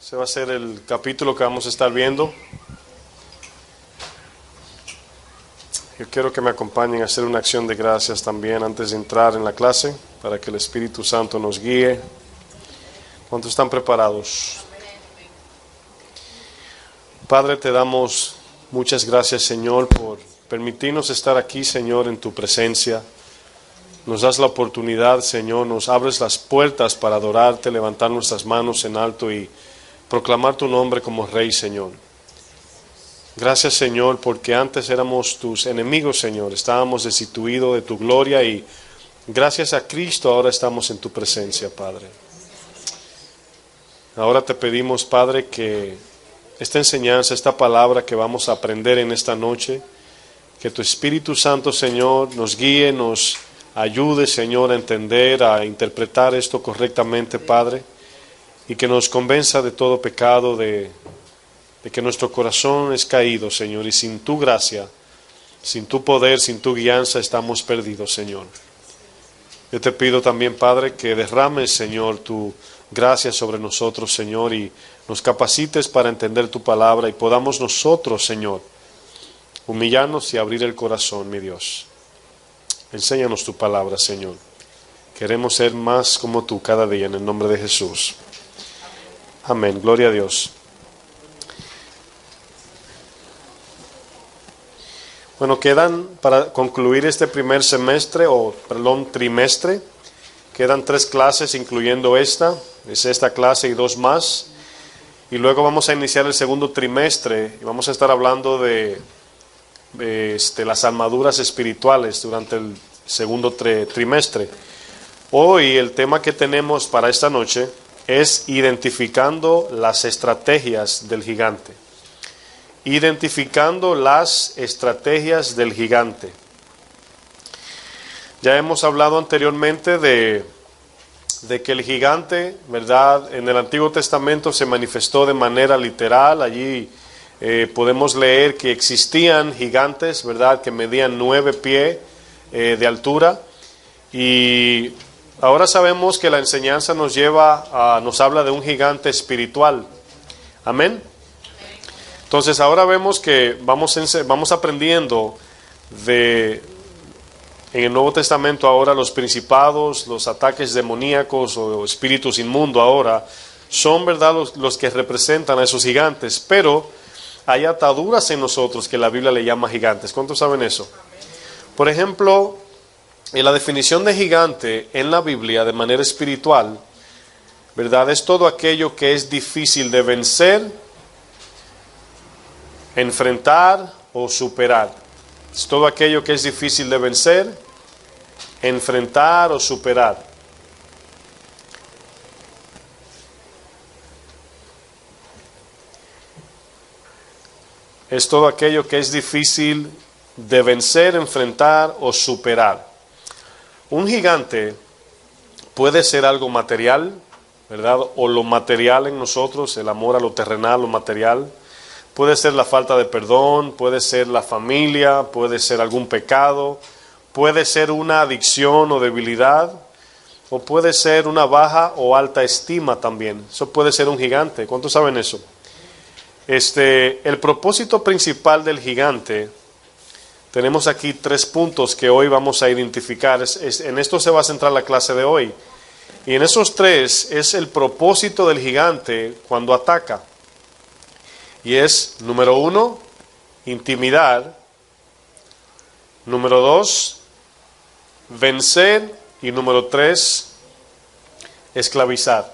Ese va a ser el capítulo que vamos a estar viendo. Yo quiero que me acompañen a hacer una acción de gracias también antes de entrar en la clase, para que el Espíritu Santo nos guíe. ¿Cuántos están preparados? Padre, te damos muchas gracias, Señor, por permitirnos estar aquí, Señor, en tu presencia. Nos das la oportunidad, Señor, nos abres las puertas para adorarte, levantar nuestras manos en alto y proclamar tu nombre como Rey, Señor. Gracias, Señor, porque antes éramos tus enemigos, Señor. Estábamos destituidos de tu gloria y gracias a Cristo ahora estamos en tu presencia, Padre. Ahora te pedimos, Padre, que esta enseñanza, esta palabra que vamos a aprender en esta noche, que tu Espíritu Santo, Señor, nos guíe, nos ayude, Señor, a entender, a interpretar esto correctamente, Padre, y que nos convenza de todo pecado, de que nuestro corazón es caído, Señor, y sin tu gracia, sin tu poder, sin tu guianza, estamos perdidos, Señor. Yo te pido también, Padre, que derrames, Señor, tu gracia sobre nosotros, Señor, y nos capacites para entender tu palabra y podamos nosotros, Señor, humillarnos y abrir el corazón, mi Dios. Enséñanos tu palabra, Señor. Queremos ser más como tú cada día, en el nombre de Jesús. Amén. Gloria a Dios. Bueno, quedan, para concluir este primer trimestre, quedan 3 clases, incluyendo esta. Es esta clase y 2 más. Y luego vamos a iniciar el segundo trimestre y vamos a estar hablando de las armaduras espirituales durante el segundo trimestre. Hoy el tema que tenemos para esta noche es identificando las estrategias del gigante. Identificando las estrategias del gigante. Ya hemos hablado anteriormente de que el gigante, ¿verdad?, en el Antiguo Testamento se manifestó de manera literal. Allí podemos leer que existían gigantes, ¿verdad?, que medían 9 pies de altura. Y ahora sabemos que la enseñanza nos habla de un gigante espiritual. Amén. Entonces ahora vemos que vamos aprendiendo en el Nuevo Testamento ahora los principados, los ataques demoníacos o espíritus inmundos ahora son, ¿verdad?, los que representan a esos gigantes, pero hay ataduras en nosotros que la Biblia le llama gigantes. ¿Cuántos saben eso? Por ejemplo, en la definición de gigante en la Biblia de manera espiritual, ¿verdad?, es todo aquello que es difícil de vencer, enfrentar o superar. Es todo aquello que es difícil de vencer, enfrentar o superar. Es todo aquello que es difícil de vencer, enfrentar o superar. Un gigante puede ser algo material, ¿verdad? O lo material en nosotros, el amor a lo terrenal, lo material. Puede ser la falta de perdón, puede ser la familia, puede ser algún pecado, puede ser una adicción o debilidad, o puede ser una baja o alta estima también. Eso puede ser un gigante. ¿Cuántos saben eso? El propósito principal del gigante, tenemos aquí 3 puntos que hoy vamos a identificar. En esto se va a centrar la clase de hoy. Y en esos 3 es el propósito del gigante cuando ataca. Y es, número 1, intimidar. Número 2, vencer. Y número 3, esclavizar.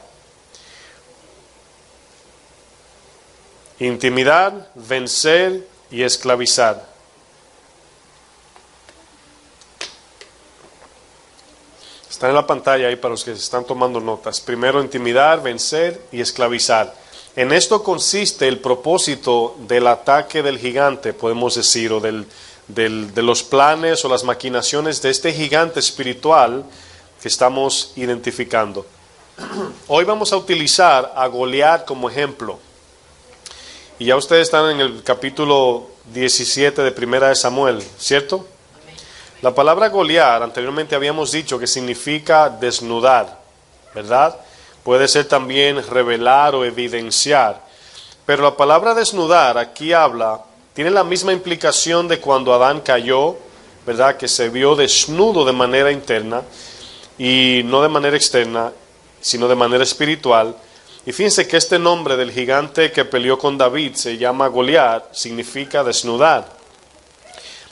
Intimidar, vencer y esclavizar. Está en la pantalla ahí para los que se están tomando notas. Primero, intimidar, vencer y esclavizar. En esto consiste el propósito del ataque del gigante, podemos decir, o de los planes o las maquinaciones de este gigante espiritual que estamos identificando. Hoy vamos a utilizar a Goliat como ejemplo. Y ya ustedes están en el capítulo 17 de Primera de Samuel, ¿cierto? La palabra Goliat, anteriormente habíamos dicho que significa desnudar, ¿verdad? puede ser también revelar o evidenciar. Pero la palabra desnudar aquí tiene la misma implicación de cuando Adán cayó, ¿verdad? Que se vio desnudo de manera interna y no de manera externa, sino de manera espiritual. Y fíjense que este nombre del gigante que peleó con David se llama Goliat, significa desnudar.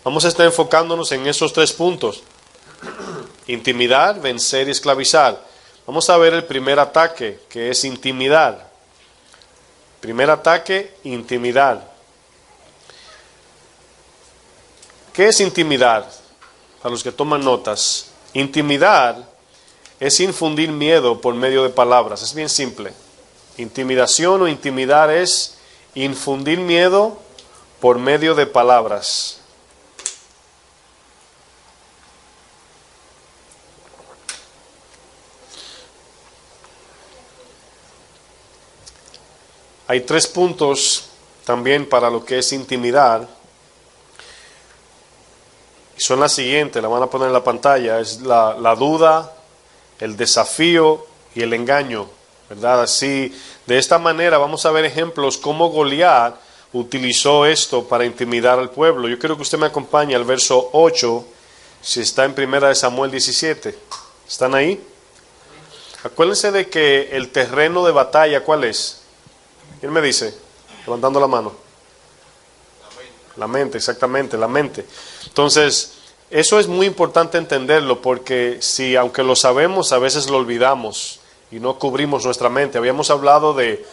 Vamos a estar enfocándonos en esos 3 puntos: intimidar, vencer y esclavizar. Vamos a ver el primer ataque, que es intimidar. Primer ataque, intimidar. ¿Qué es intimidar? Para los que toman notas, intimidar es infundir miedo por medio de palabras. Es bien simple. Intimidación o intimidar es infundir miedo por medio de palabras. Hay 3 puntos también para lo que es intimidar. Y son las siguientes, la van a poner en la pantalla. Es la duda, el desafío y el engaño, ¿verdad? Así, de esta manera vamos a ver ejemplos cómo Goliat utilizó esto para intimidar al pueblo. Yo quiero que usted me acompañe al verso 8, si está en 1 Samuel 17. ¿Están ahí? Acuérdense de que el terreno de batalla, ¿cuál es? ¿Quién me dice? Levantando la mano. La mente, exactamente, la mente. Entonces, eso es muy importante entenderlo, porque si, aunque lo sabemos, a veces lo olvidamos y no cubrimos nuestra mente. Habíamos hablado de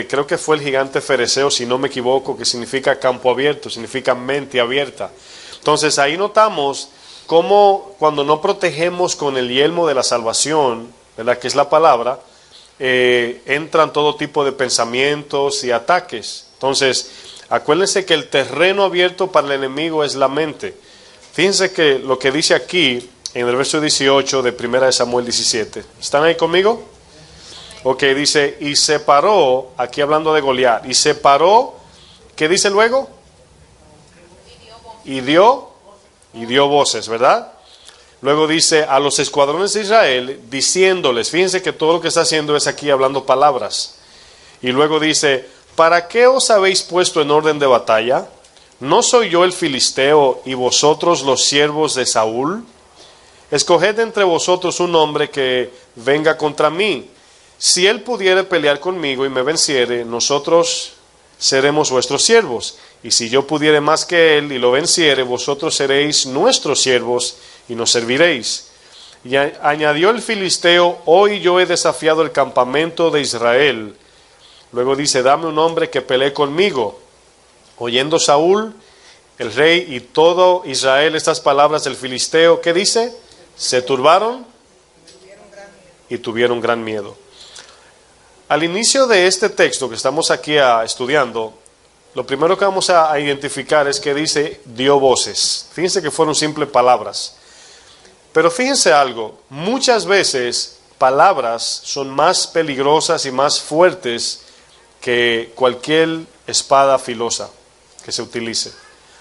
creo que fue el gigante fereceo, si no me equivoco, que significa campo abierto, significa mente abierta. Entonces, ahí notamos cómo cuando no protegemos con el yelmo de la salvación, ¿verdad?, que es la palabra, entran todo tipo de pensamientos y ataques. Entonces, acuérdense que el terreno abierto para el enemigo es la mente. Fíjense que lo que dice aquí en el verso 18 de 1 Samuel 17. ¿Están ahí conmigo? Ok, dice, y se paró, aquí hablando de Goliat, y se paró, ¿qué dice luego? Y dio voces, ¿verdad? Luego dice a los escuadrones de Israel, diciéndoles, fíjense que todo lo que está haciendo es aquí hablando palabras. Y luego dice, ¿para qué os habéis puesto en orden de batalla? ¿No soy yo el filisteo y vosotros los siervos de Saúl? Escoged entre vosotros un hombre que venga contra mí. Si él pudiere pelear conmigo y me venciere, nosotros seremos vuestros siervos. Y si yo pudiere más que él y lo venciere, vosotros seréis nuestros siervos y nos serviréis. Y añadió el filisteo, hoy yo he desafiado el campamento de Israel. Luego dice, dame un hombre que pelee conmigo. Oyendo Saúl, el rey y todo Israel estas palabras del filisteo, ¿qué dice? Se turbaron y tuvieron gran miedo. Al inicio de este texto que estamos aquí estudiando, lo primero que vamos a identificar es que dice, dio voces. Fíjense que fueron simples palabras. Pero fíjense algo, muchas veces palabras son más peligrosas y más fuertes que cualquier espada filosa que se utilice.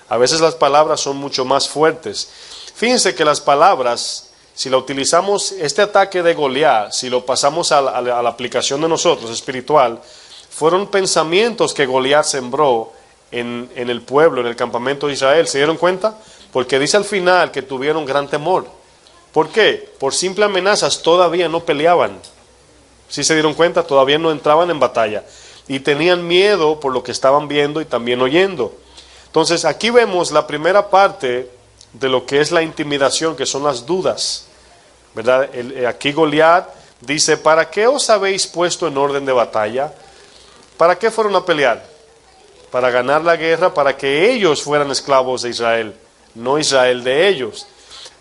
A veces las palabras son mucho más fuertes. Fíjense que las palabras, si la utilizamos, este ataque de Goliat, si lo pasamos a la aplicación de nosotros, espiritual, fueron pensamientos que Goliat sembró en el pueblo, en el campamento de Israel. ¿Se dieron cuenta? Porque dice al final que tuvieron gran temor. ¿Por qué? Por simple amenazas todavía no peleaban. ¿Sí se dieron cuenta? Todavía no entraban en batalla. Y tenían miedo por lo que estaban viendo y también oyendo. Entonces aquí vemos la primera parte de lo que es la intimidación, que son las dudas, ¿verdad? Aquí Goliat dice, ¿para qué os habéis puesto en orden de batalla? ¿Para qué fueron a pelear? Para ganar la guerra, para que ellos fueran esclavos de Israel, no Israel de ellos.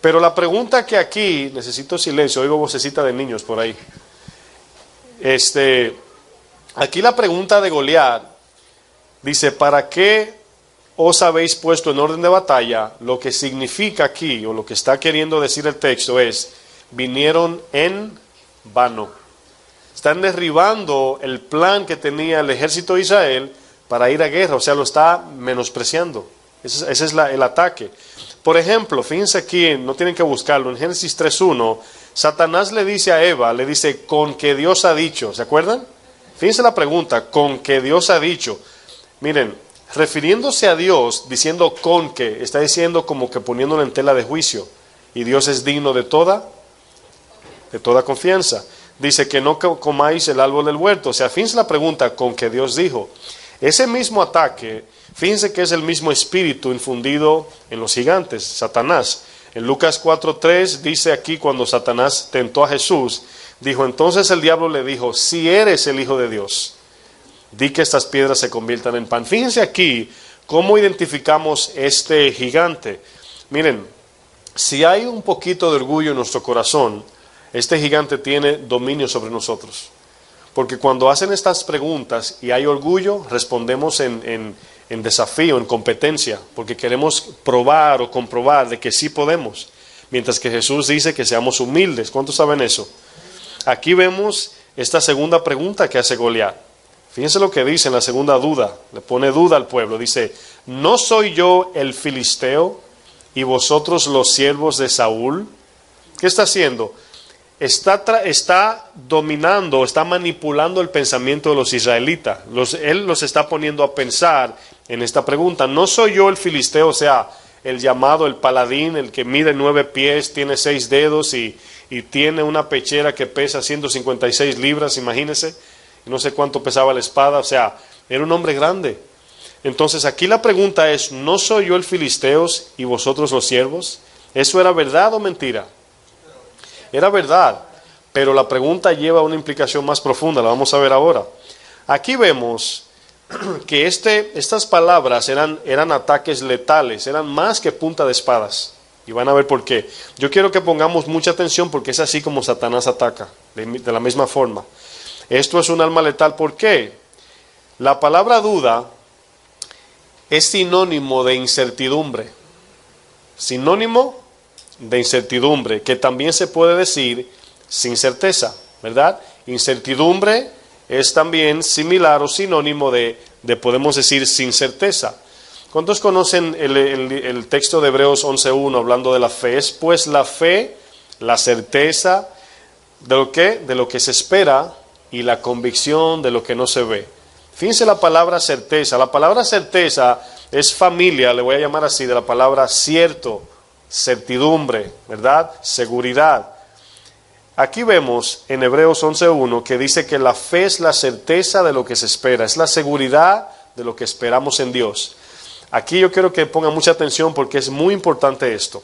Pero la pregunta que aquí, necesito silencio, oigo vocecita de niños por ahí. Aquí la pregunta de Goliat dice, ¿para qué os habéis puesto en orden de batalla? Lo que significa aquí, o lo que está queriendo decir el texto es, vinieron en vano. Están derribando el plan que tenía el ejército de Israel para ir a guerra, o sea, lo está menospreciando. Ese es el ataque. Por ejemplo, fíjense aquí, no tienen que buscarlo, en Génesis 3.1 Satanás le dice a Eva, le dice, con que Dios ha dicho. ¿Se acuerdan? Fíjense la pregunta, con que Dios ha dicho. Miren, refiriéndose a Dios, diciendo con que, está diciendo como que poniéndolo en tela de juicio. Y Dios es digno de toda confianza. Dice que no comáis el árbol del huerto. O sea, fíjense la pregunta, con que Dios dijo. Ese mismo ataque, fíjense que es el mismo espíritu infundido en los gigantes, Satanás. En Lucas 4:3 dice aquí, cuando Satanás tentó a Jesús, dijo, entonces el diablo le dijo, si eres el Hijo de Dios, di que estas piedras se conviertan en pan. Fíjense aquí cómo identificamos este gigante. Miren, si hay un poquito de orgullo en nuestro corazón, este gigante tiene dominio sobre nosotros. Porque cuando hacen estas preguntas y hay orgullo, respondemos en desafío, en competencia, porque queremos probar o comprobar de que sí podemos. Mientras que Jesús dice que seamos humildes. ¿Cuántos saben eso? Aquí vemos esta segunda pregunta que hace Goliat. Fíjense lo que dice en la segunda duda. Le pone duda al pueblo. Dice, ¿no soy yo el filisteo y vosotros los siervos de Saúl? ¿Qué está haciendo? Está dominando, está manipulando el pensamiento de los israelitas. Él los está poniendo a pensar en esta pregunta. ¿No soy yo el filisteo? O sea, el llamado, el paladín, el que mide 9 pies, tiene 6 dedos y tiene una pechera que pesa 156 libras, imagínense. No sé cuánto pesaba la espada, o sea, era un hombre grande. Entonces aquí la pregunta es, ¿no soy yo el filisteo y vosotros los siervos? ¿Eso era verdad o mentira? Era verdad, pero la pregunta lleva una implicación más profunda, la vamos a ver ahora. Aquí vemos que estas palabras eran ataques letales, eran más que punta de espadas. Y van a ver por qué. Yo quiero que pongamos mucha atención porque es así como Satanás ataca, de la misma forma. Esto es un arma letal, ¿por qué? La palabra duda es sinónimo de incertidumbre. Sinónimo de incertidumbre, que también se puede decir sin certeza, ¿verdad? Incertidumbre es también similar o sinónimo de podemos decir sin certeza. ¿Cuántos conocen el texto de Hebreos 11:1 hablando de la fe? Es pues la fe, la certeza de lo que, se espera y la convicción de lo que no se ve. Fíjense la palabra certeza. La palabra certeza es familia, le voy a llamar así, de la palabra cierto, certidumbre, ¿verdad? Seguridad. Aquí vemos en Hebreos 11:1 que dice que la fe es la certeza de lo que se espera, es la seguridad de lo que esperamos en Dios. Aquí yo quiero que pongan mucha atención porque es muy importante esto.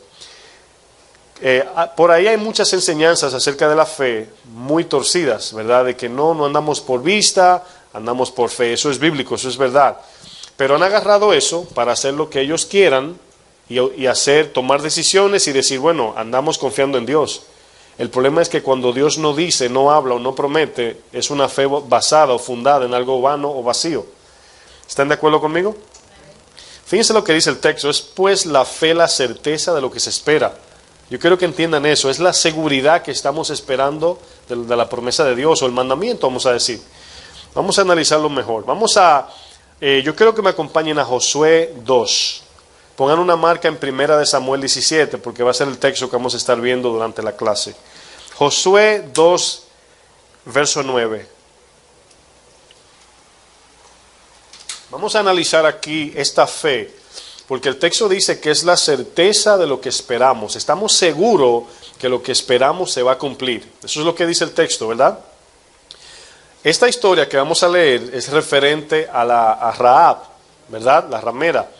Por ahí hay muchas enseñanzas acerca de la fe muy torcidas, ¿verdad? De que no andamos por vista, andamos por fe. Eso es bíblico, eso es verdad. Pero han agarrado eso para hacer lo que ellos quieran y tomar decisiones y decir, bueno, andamos confiando en Dios. El problema es que cuando Dios no dice, no habla o no promete, es una fe basada o fundada en algo vano o vacío. ¿Están de acuerdo conmigo? Fíjense lo que dice el texto, es pues la fe la certeza de lo que se espera. Yo quiero que entiendan eso, es la seguridad que estamos esperando de la promesa de Dios o el mandamiento, vamos a decir. Vamos a analizarlo mejor. Yo quiero que me acompañen a Josué 2. Pongan una marca en 1 Samuel 17 porque va a ser el texto que vamos a estar viendo durante la clase. Josué 2, verso 9. Vamos a analizar aquí esta fe, porque el texto dice que es la certeza de lo que esperamos. Estamos seguros que lo que esperamos se va a cumplir. Eso es lo que dice el texto, ¿verdad? Esta historia que vamos a leer es referente a Rahab, ¿verdad? La ramera.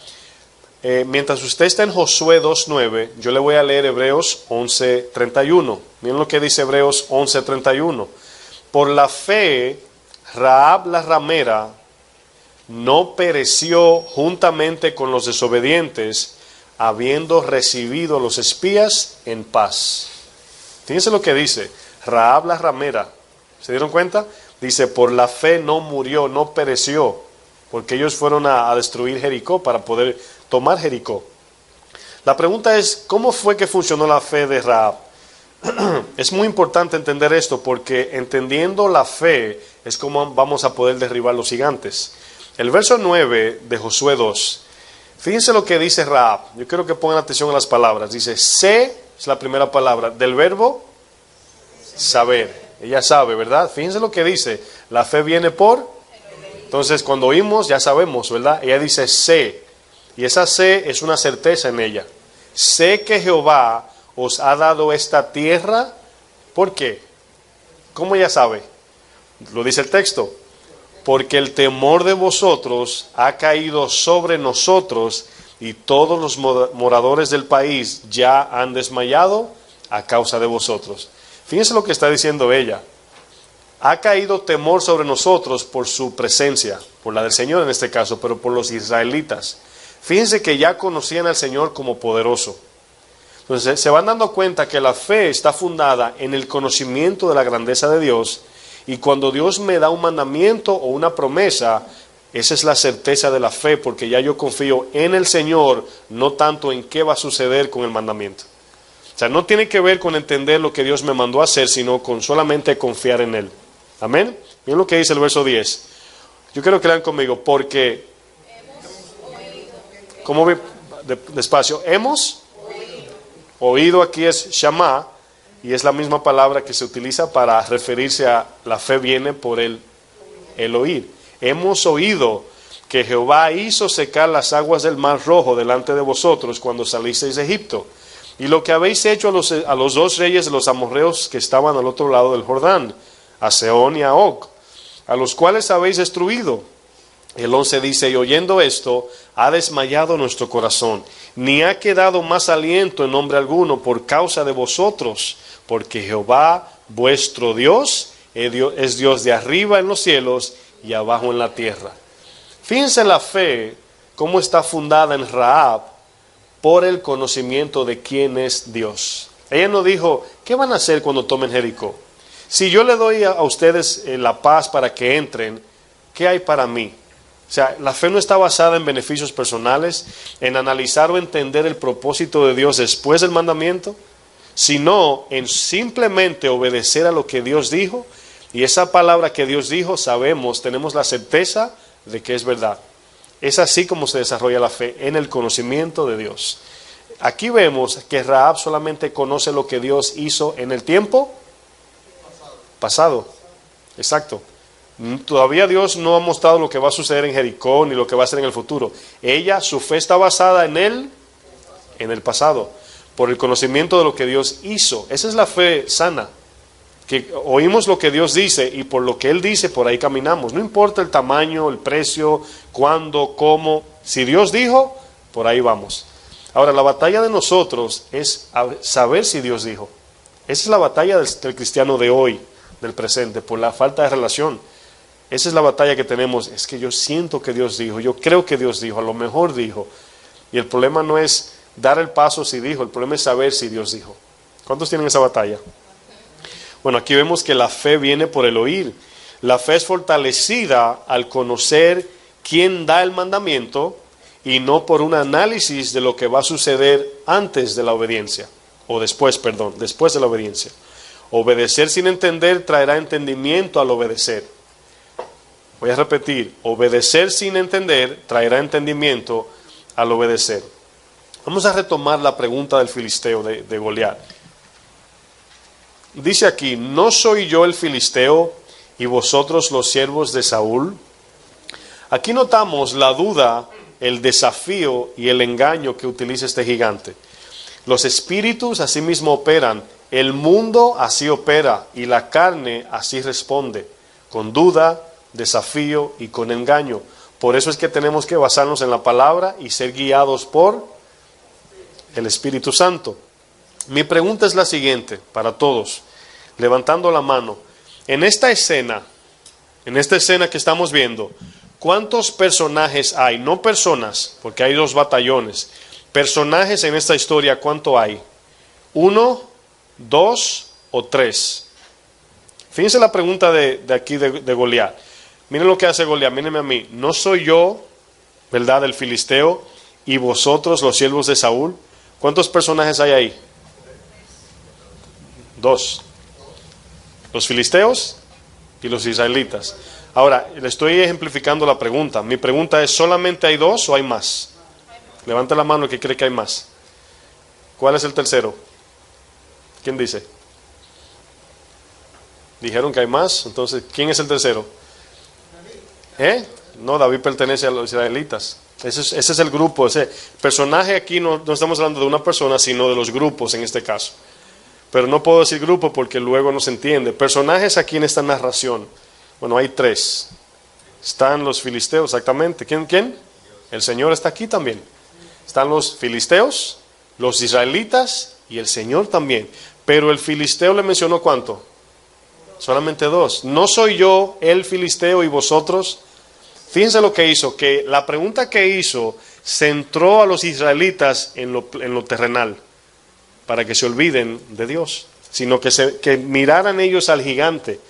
Mientras usted está en Josué 2.9, yo le voy a leer Hebreos 11.31. Miren lo que dice Hebreos 11.31. Por la fe, Rahab la ramera no pereció juntamente con los desobedientes, habiendo recibido a los espías en paz. Fíjense lo que dice, Rahab la ramera. ¿Se dieron cuenta? Dice, por la fe no murió, no pereció, porque ellos fueron a destruir Jericó para poder tomar Jericó. La pregunta es, ¿cómo fue que funcionó la fe de Rahab? Es muy importante entender esto, porque entendiendo la fe es como vamos a poder derribar los gigantes. El verso 9 de Josué 2, fíjense lo que dice Rahab. Yo quiero que pongan atención a las palabras. Dice, sé, es la primera palabra, del verbo saber. Ella sabe, ¿verdad? Fíjense lo que dice. La fe viene por. Entonces, cuando oímos, ya sabemos, ¿verdad? Ella dice sé. Y esa sé es una certeza en ella. Sé que Jehová os ha dado esta tierra. ¿Por qué? ¿Cómo ella sabe? Lo dice el texto. Porque el temor de vosotros ha caído sobre nosotros y todos los moradores del país ya han desmayado a causa de vosotros. Fíjense lo que está diciendo ella. Ha caído temor sobre nosotros por su presencia, por la del Señor en este caso, pero por los israelitas. Fíjense que ya conocían al Señor como poderoso. Entonces se van dando cuenta que la fe está fundada en el conocimiento de la grandeza de Dios, y cuando Dios me da un mandamiento o una promesa, esa es la certeza de la fe, porque ya yo confío en el Señor, no tanto en qué va a suceder con el mandamiento. O sea, no tiene que ver con entender lo que Dios me mandó a hacer, sino con solamente confiar en Él. Amén. Miren lo que dice el verso 10. Yo quiero que lean conmigo, porque... ¿Cómo ve? Despacio. Hemos oído, aquí es Shama, y es la misma palabra que se utiliza para referirse a la fe viene por el oír. Hemos oído que Jehová hizo secar las aguas del mar rojo delante de vosotros cuando salisteis de Egipto, y lo que habéis hecho a los dos reyes de los amorreos que estaban al otro lado del Jordán, a Sehón y a Og, a los cuales habéis destruido. El 11 dice, y oyendo esto, ha desmayado nuestro corazón, ni ha quedado más aliento en nombre alguno por causa de vosotros, porque Jehová vuestro Dios es Dios de arriba en los cielos y abajo en la tierra. Fíjense la fe, cómo está fundada en Rahab, por el conocimiento de quién es Dios. Ella no dijo, ¿qué van a hacer cuando tomen Jericó? Si yo le doy a ustedes la paz para que entren, ¿qué hay para mí? O sea, la fe no está basada en beneficios personales, en analizar o entender el propósito de Dios después del mandamiento, sino en simplemente obedecer a lo que Dios dijo, y esa palabra que Dios dijo, sabemos, tenemos la certeza de que es verdad. Es así como se desarrolla la fe, en el conocimiento de Dios. Aquí vemos que Rahab solamente conoce lo que Dios hizo en el tiempo pasado. Exacto. Todavía Dios no ha mostrado lo que va a suceder en Jericó ni lo que va a hacer en el futuro. Ella, su fe está basada en el pasado, por el conocimiento de lo que Dios hizo. Esa es la fe sana, que oímos lo que Dios dice y por lo que Él dice, por ahí caminamos. No importa el tamaño, el precio, cuándo, cómo. Si Dios dijo, por ahí vamos. Ahora, la batalla de nosotros es saber si Dios dijo. Esa es la batalla del cristiano de hoy, del presente, por la falta de relación. Esa es la batalla que tenemos. Es que yo siento que Dios dijo, yo creo que Dios dijo, a lo mejor dijo. Y el problema no es dar el paso si dijo, el problema es saber si Dios dijo. ¿Cuántos tienen esa batalla? Bueno, aquí vemos que la fe viene por el oír. La fe es fortalecida al conocer quién da el mandamiento y no por un análisis de lo que va a suceder antes de la obediencia. O después, perdón, después de la obediencia. Obedecer sin entender traerá entendimiento al obedecer. Voy a repetir, obedecer sin entender traerá entendimiento al obedecer. Vamos a retomar la pregunta del filisteo de Goliat. Dice aquí, ¿no soy yo el filisteo y vosotros los siervos de Saúl? Aquí notamos la duda, el desafío y el engaño que utiliza este gigante. Los espíritus así mismo operan, el mundo así opera y la carne así responde, con duda, desafío y con engaño. Por eso es que tenemos que basarnos en la palabra y ser guiados por el Espíritu Santo. Mi pregunta es la siguiente para todos, levantando la mano. En esta escena que estamos viendo, ¿cuántos personajes hay? No personas, porque hay dos batallones. Personajes en esta historia, ¿cuánto hay? ¿1, 2 o 3? Fíjense la pregunta de aquí de Goliat. Miren lo que hace Goliat, mírenme a mí. ¿No soy yo, verdad, el filisteo, y vosotros los siervos de Saúl? ¿Cuántos personajes hay ahí? 2. Los filisteos y los israelitas. Ahora, le estoy ejemplificando la pregunta. Mi pregunta es, ¿solamente hay 2 o hay más? Levante la mano el que cree que hay más. ¿Cuál es el tercero? ¿Quién dice? Dijeron que hay más. Entonces, ¿quién es el tercero? No, David pertenece a los israelitas. Ese es el grupo. Ese personaje aquí no estamos hablando de una persona, sino de los grupos en este caso. Pero no puedo decir grupo porque luego no se entiende. Personajes aquí en esta narración. Bueno, hay tres. Están los filisteos, exactamente. ¿Quién? El Señor está aquí también. Están los filisteos, los israelitas y el Señor también. Pero el filisteo le mencionó ¿cuánto? Solamente dos. ¿No soy yo el filisteo y vosotros? Fíjense lo que hizo, que la pregunta que hizo centró a los israelitas en lo terrenal, para que se olviden de Dios, sino que miraran ellos al gigante.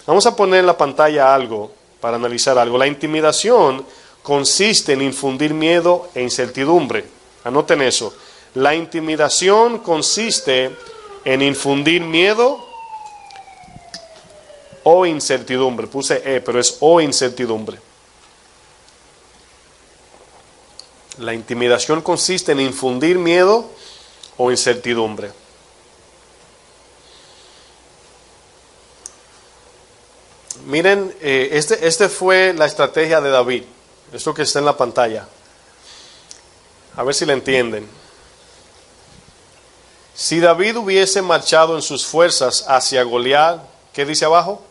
Vamos a poner en la pantalla algo, para analizar algo. La intimidación consiste en infundir miedo e incertidumbre. Anoten eso. La intimidación consiste en infundir miedo o incertidumbre. Puse pero es o incertidumbre. La intimidación consiste en infundir miedo o incertidumbre. Miren, este fue la estrategia de David. Esto que está en la pantalla. A ver si la entienden. Si David hubiese marchado en sus fuerzas hacia Goliat, ¿qué dice abajo?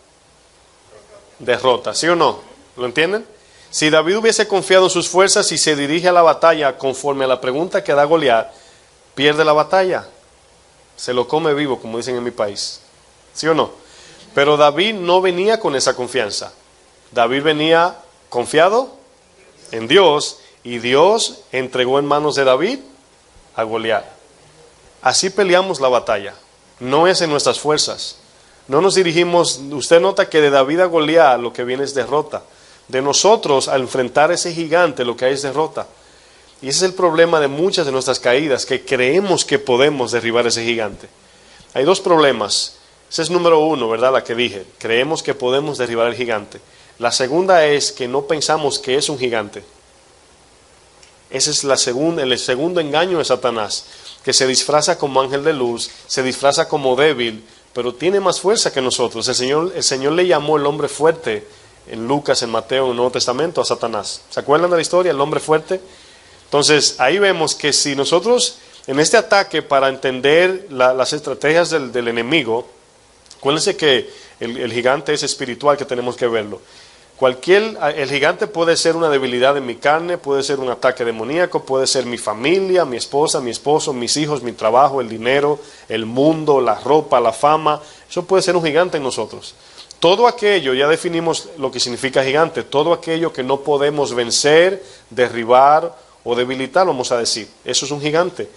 Derrota, ¿sí o no? ¿Lo entienden? Si David hubiese confiado en sus fuerzas y se dirige a la batalla conforme a la pregunta que da Goliat, pierde la batalla. Se lo come vivo, como dicen en mi país. ¿Sí o no? Pero David no venía con esa confianza. David venía confiado en Dios y Dios entregó en manos de David a Goliat. Así peleamos la batalla. No es en nuestras fuerzas. No nos dirigimos. Usted nota que de David a Goliat lo que viene es derrota. De nosotros al enfrentar ese gigante lo que hay es derrota. Y ese es el problema de muchas de nuestras caídas, que creemos que podemos derribar ese gigante. Hay dos problemas. Ese es número uno, ¿verdad? La que dije. Creemos que podemos derribar el gigante. La segunda es que no pensamos que es un gigante. Ese es el segundo engaño de Satanás, que se disfraza como ángel de luz, se disfraza como débil, pero tiene más fuerza que nosotros. El Señor le llamó el hombre fuerte en Lucas, en Mateo, en el Nuevo Testamento a Satanás. ¿Se acuerdan de la historia? El hombre fuerte. Entonces, ahí vemos que si nosotros, en este ataque, para entender las estrategias del enemigo, acuérdense que el gigante es espiritual, que tenemos que verlo. El gigante puede ser una debilidad en mi carne, puede ser un ataque demoníaco, puede ser mi familia, mi esposa, mi esposo, mis hijos, mi trabajo, el dinero, el mundo, la ropa, la fama. Eso puede ser un gigante en nosotros. Todo aquello, ya definimos lo que significa gigante, todo aquello que no podemos vencer, derribar o debilitar, vamos a decir, eso es un gigante.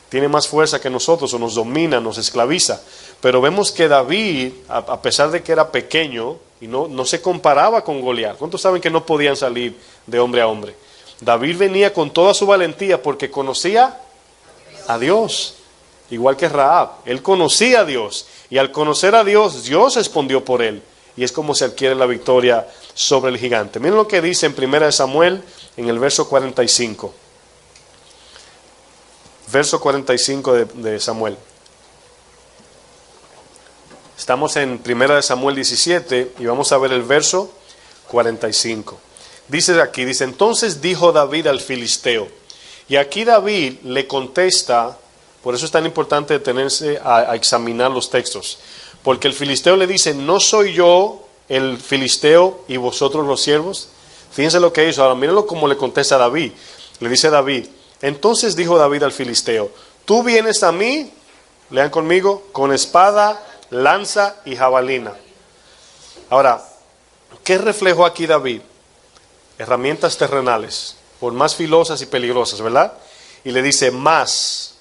Tiene más fuerza que nosotros, o nos domina, nos esclaviza. Pero vemos que David, a pesar de que era pequeño, y no se comparaba con Goliat. ¿Cuántos saben que no podían salir de hombre a hombre? David venía con toda su valentía porque conocía a Dios. Igual que Rahab, él conocía a Dios. Y al conocer a Dios, Dios respondió por él. Y es como se adquiere la victoria sobre el gigante. Miren lo que dice en 1 Samuel, en el verso 45. Verso 45 de Samuel. Estamos en 1 Samuel 17 y vamos a ver el verso 45. Dice aquí, entonces dijo David al filisteo. Y aquí David le contesta, por eso es tan importante detenerse a examinar los textos. Porque el filisteo le dice, ¿no soy yo el filisteo y vosotros los siervos? Fíjense lo que hizo. Ahora mírenlo como le contesta a David. Le dice David, entonces dijo David al filisteo, tú vienes a mí, lean conmigo, con espada, lanza y jabalina. Ahora, ¿qué reflejó aquí David? Herramientas terrenales, por más filosas y peligrosas, ¿verdad? Y le dice, más,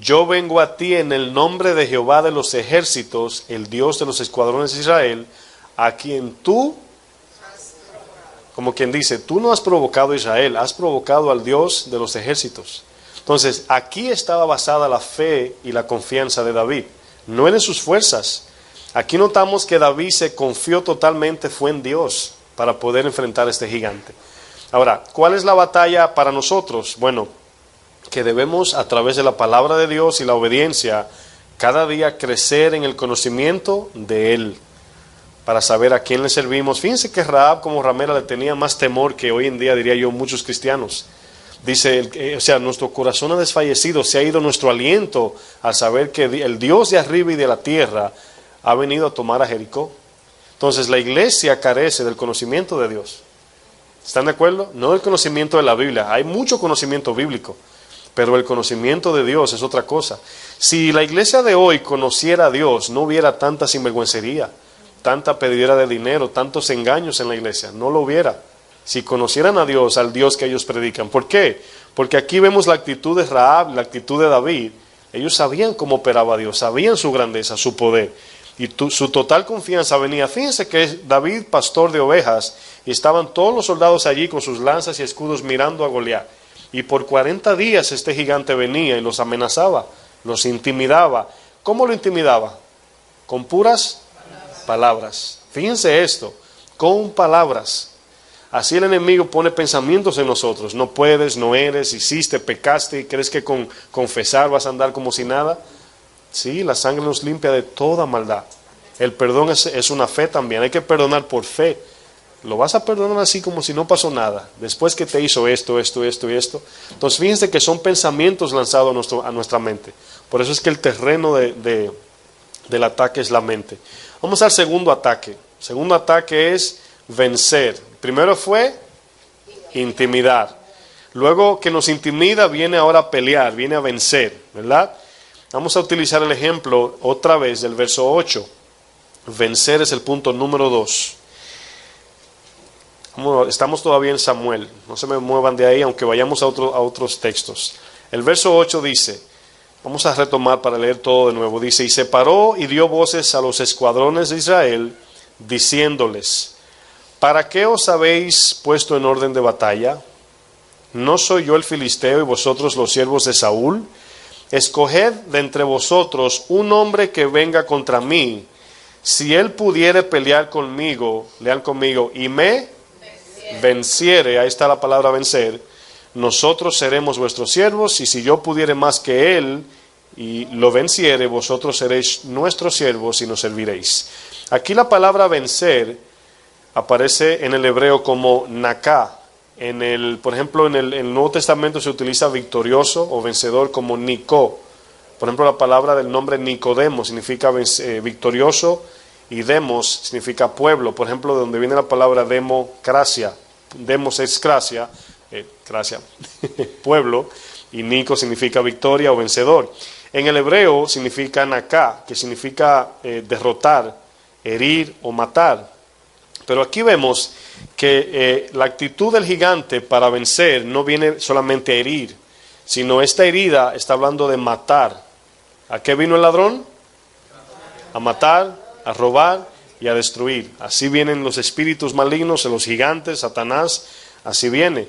yo vengo a ti en el nombre de Jehová de los ejércitos, el Dios de los escuadrones de Israel, a quien tú, como quien dice, tú no has provocado a Israel, has provocado al Dios de los ejércitos. Entonces, aquí estaba basada la fe y la confianza de David, no en sus fuerzas. Aquí notamos que David se confió totalmente, fue en Dios para poder enfrentar a este gigante. Ahora, ¿cuál es la batalla para nosotros? Bueno, que debemos a través de la palabra de Dios y la obediencia, cada día crecer en el conocimiento de Él. para saber a quién le servimos. Fíjense que Rahab como ramera le tenía más temor que hoy en día, diría yo, muchos cristianos. Dice, o sea, nuestro corazón ha desfallecido, se ha ido nuestro aliento al saber que el Dios de arriba y de la tierra ha venido a tomar a Jericó. Entonces la iglesia carece del conocimiento de Dios. ¿Están de acuerdo? No del conocimiento de la Biblia. Hay mucho conocimiento bíblico, pero el conocimiento de Dios es otra cosa. Si la iglesia de hoy conociera a Dios, no hubiera tanta sinvergüencería, tanta pedidera de dinero, tantos engaños en la iglesia. No lo hubiera. Si conocieran a Dios, al Dios que ellos predican. ¿Por qué? Porque aquí vemos la actitud de Rahab, la actitud de David. Ellos sabían cómo operaba Dios, sabían su grandeza, su poder. Y su total confianza venía. Fíjense que es David, pastor de ovejas, y estaban todos los soldados allí con sus lanzas y escudos mirando a Goliat. Y por 40 días este gigante venía y los amenazaba, los intimidaba. ¿Cómo lo intimidaba? Con puras palabras. Fíjense esto, con palabras. Así el enemigo pone pensamientos en nosotros. No puedes, no eres, hiciste, pecaste y crees que con confesar vas a andar como si nada. Sí, la sangre nos limpia de toda maldad. El perdón es una fe también. Hay que perdonar por fe. Lo vas a perdonar así como si no pasó nada. Después que te hizo esto y esto. Entonces fíjense que son pensamientos lanzados a nuestra mente. Por eso es que el terreno del ataque es la mente. Vamos al segundo ataque. El segundo ataque es vencer. Primero fue intimidar. Luego que nos intimida viene ahora a pelear, viene a vencer, ¿verdad? Vamos a utilizar el ejemplo otra vez del verso 8. Vencer es el punto número 2. Estamos todavía en Samuel. No se me muevan de ahí, aunque vayamos a otros textos. El verso 8 dice, vamos a retomar para leer todo de nuevo. Dice, y se paró y dio voces a los escuadrones de Israel, diciéndoles, ¿para qué os habéis puesto en orden de batalla? ¿No soy yo el filisteo y vosotros los siervos de Saúl? Escoged de entre vosotros un hombre que venga contra mí. Si él pudiere pelear conmigo, lean conmigo, y me venciere, ahí está la palabra vencer, nosotros seremos vuestros siervos, y si yo pudiere más que él y lo venciere, vosotros seréis nuestros siervos y nos serviréis. Aquí la palabra vencer aparece en el hebreo como naká. Por ejemplo, en el Nuevo Testamento se utiliza victorioso o vencedor como Nicó. Por ejemplo, la palabra del nombre Nicodemo significa victorioso y demos significa pueblo. Por ejemplo, de donde viene la palabra democracia. Demos es gracia, pueblo, y Nico significa victoria o vencedor. En el hebreo significa naká, que significa derrotar, herir o matar. Pero aquí vemos que la actitud del gigante para vencer no viene solamente a herir, sino esta herida está hablando de matar. ¿A qué vino el ladrón? A matar, a robar y a destruir. Así vienen los espíritus malignos, los gigantes, Satanás, así viene.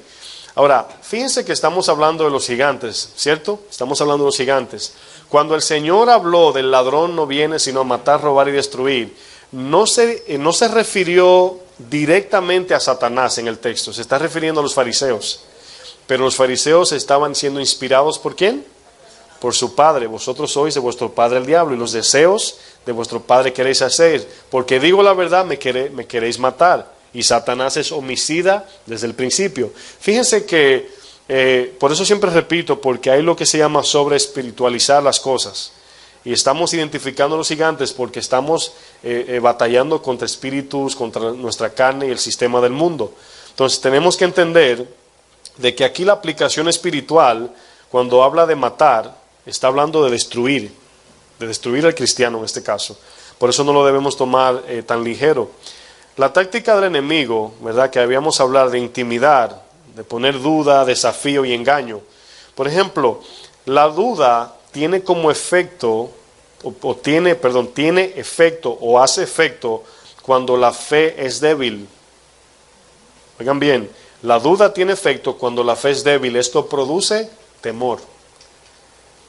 Ahora, fíjense que estamos hablando de los gigantes, ¿cierto? Estamos hablando de los gigantes. Cuando el Señor habló del ladrón no viene sino a matar, robar y destruir, no se refirió directamente a Satanás en el texto, se está refiriendo a los fariseos. Pero los fariseos estaban siendo inspirados ¿por quién? Por su padre. Vosotros sois de vuestro padre el diablo, y los deseos de vuestro padre queréis hacer. Porque digo la verdad, me queréis matar. Y Satanás es homicida desde el principio. Fíjense que, por eso siempre repito, porque hay lo que se llama sobreespiritualizar las cosas. Y estamos identificando a los gigantes porque estamos batallando contra espíritus, contra nuestra carne y el sistema del mundo. Entonces tenemos que entender de que aquí la aplicación espiritual, cuando habla de matar, está hablando de destruir al cristiano en este caso. Por eso no lo debemos tomar tan ligero. La táctica del enemigo, ¿verdad? Que habíamos hablado de intimidar, de poner duda, desafío y engaño. Por ejemplo, la duda tiene como efecto, tiene efecto o hace efecto cuando la fe es débil. Oigan bien, la duda tiene efecto cuando la fe es débil. Esto produce temor.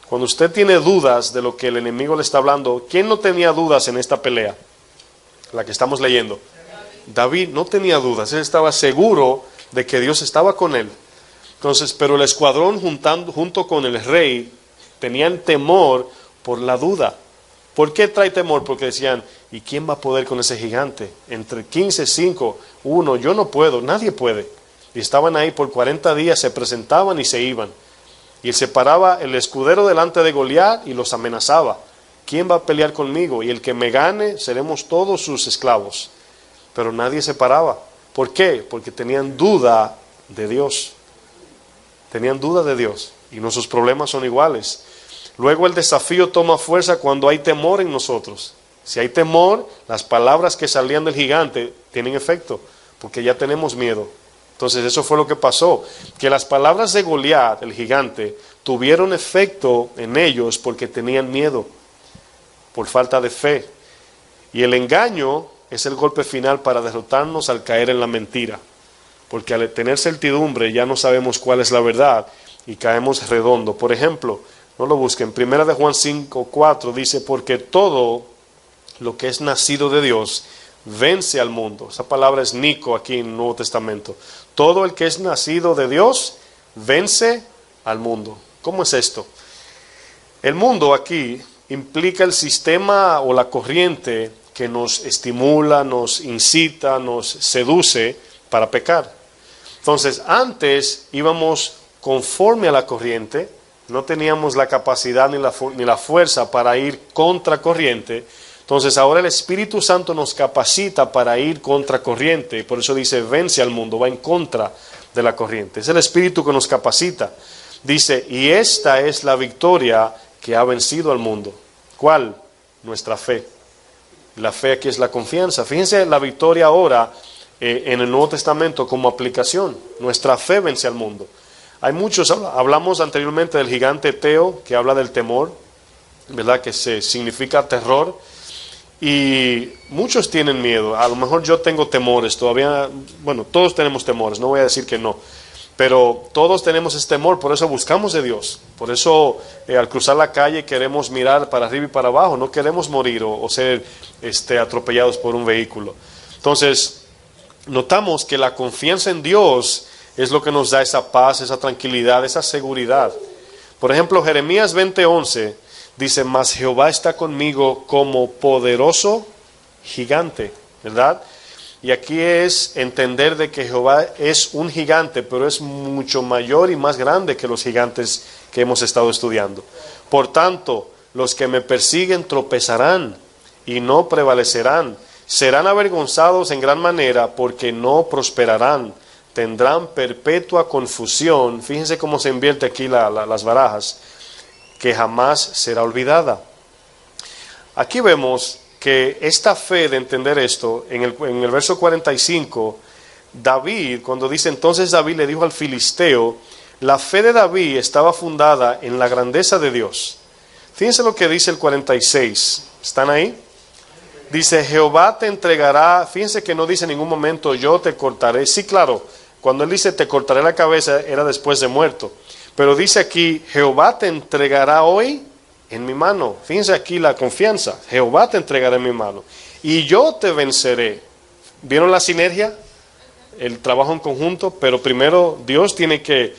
Cuando usted tiene dudas de lo que el enemigo le está hablando, ¿quién no tenía dudas en esta pelea? La que estamos leyendo. David no tenía dudas, él estaba seguro de que Dios estaba con él. Entonces, pero el escuadrón junto con el rey tenían temor por la duda. ¿Por qué trae temor? Porque decían, ¿Y quién va a poder con ese gigante? Entre 15, 5, 1, yo no puedo, nadie puede. Y estaban ahí por 40 días, se presentaban y se iban. Y él se paraba el escudero delante de Goliat y los amenazaba. ¿Quién va a pelear conmigo? Y el que me gane, seremos todos sus esclavos. Pero nadie se paraba. ¿Por qué? Porque tenían duda de Dios. Tenían duda de Dios. Y nuestros problemas son iguales. Luego el desafío toma fuerza cuando hay temor en nosotros. Si hay temor, las palabras que salían del gigante tienen efecto, porque ya tenemos miedo. Entonces eso fue lo que pasó, que las palabras de Goliat, el gigante, tuvieron efecto en ellos porque tenían miedo, por falta de fe. Y el engaño es el golpe final para derrotarnos al caer en la mentira, porque al tener certidumbre ya no sabemos cuál es la verdad y caemos redondo. Por ejemplo, no lo busquen, 1 de Juan 5:4 dice, porque todo lo que es nacido de Dios vence al mundo. Esa palabra es Nico aquí en el Nuevo Testamento. Todo el que es nacido de Dios vence al mundo. ¿Cómo es esto? El mundo aquí implica el sistema o la corriente que nos estimula, nos incita, nos seduce para pecar. Entonces, antes íbamos conforme a la corriente, no teníamos la capacidad ni la fuerza para ir contra corriente. Entonces ahora el Espíritu Santo nos capacita para ir contra corriente, y por eso dice vence al mundo, va en contra de la corriente. Es el Espíritu que nos capacita. Dice, y esta es la victoria que ha vencido al mundo. ¿Cuál? Nuestra fe. La fe aquí es la confianza. Fíjense la victoria ahora en el Nuevo Testamento como aplicación. Nuestra fe vence al mundo. Hay muchos, hablamos anteriormente del gigante Eteo, que habla del temor, ¿verdad? Que significa terror. Y muchos tienen miedo. A lo mejor yo tengo temores todavía. Bueno, todos tenemos temores, no voy a decir que no. Pero todos tenemos ese temor, por eso buscamos de Dios. Por eso al cruzar la calle queremos mirar para arriba y para abajo. No queremos morir o ser atropellados por un vehículo. Entonces, notamos que la confianza en Dios es lo que nos da esa paz, esa tranquilidad, esa seguridad. Por ejemplo, Jeremías 20:11 dice, mas Jehová está conmigo como poderoso gigante, ¿verdad? Y aquí es entender de que Jehová es un gigante, pero es mucho mayor y más grande que los gigantes que hemos estado estudiando. Por tanto, los que me persiguen tropezarán y no prevalecerán. Serán avergonzados en gran manera porque no prosperarán. Tendrán perpetua confusión. Fíjense cómo se invierte aquí las barajas, que jamás será olvidada. Aquí vemos que esta fe de entender esto, en el verso 45, David, cuando dice, entonces David le dijo al filisteo, la fe de David estaba fundada en la grandeza de Dios. Fíjense lo que dice el 46, ¿están ahí? Dice, Jehová te entregará, fíjense que no dice en ningún momento, yo te cortaré. Sí, claro, cuando él dice, te cortaré la cabeza, era después de muerto. Pero dice aquí, Jehová te entregará hoy en mi mano. Fíjense aquí la confianza. Jehová te entregará en mi mano. Y yo te venceré. ¿Vieron la sinergia? El trabajo en conjunto. Pero primero Dios tiene que...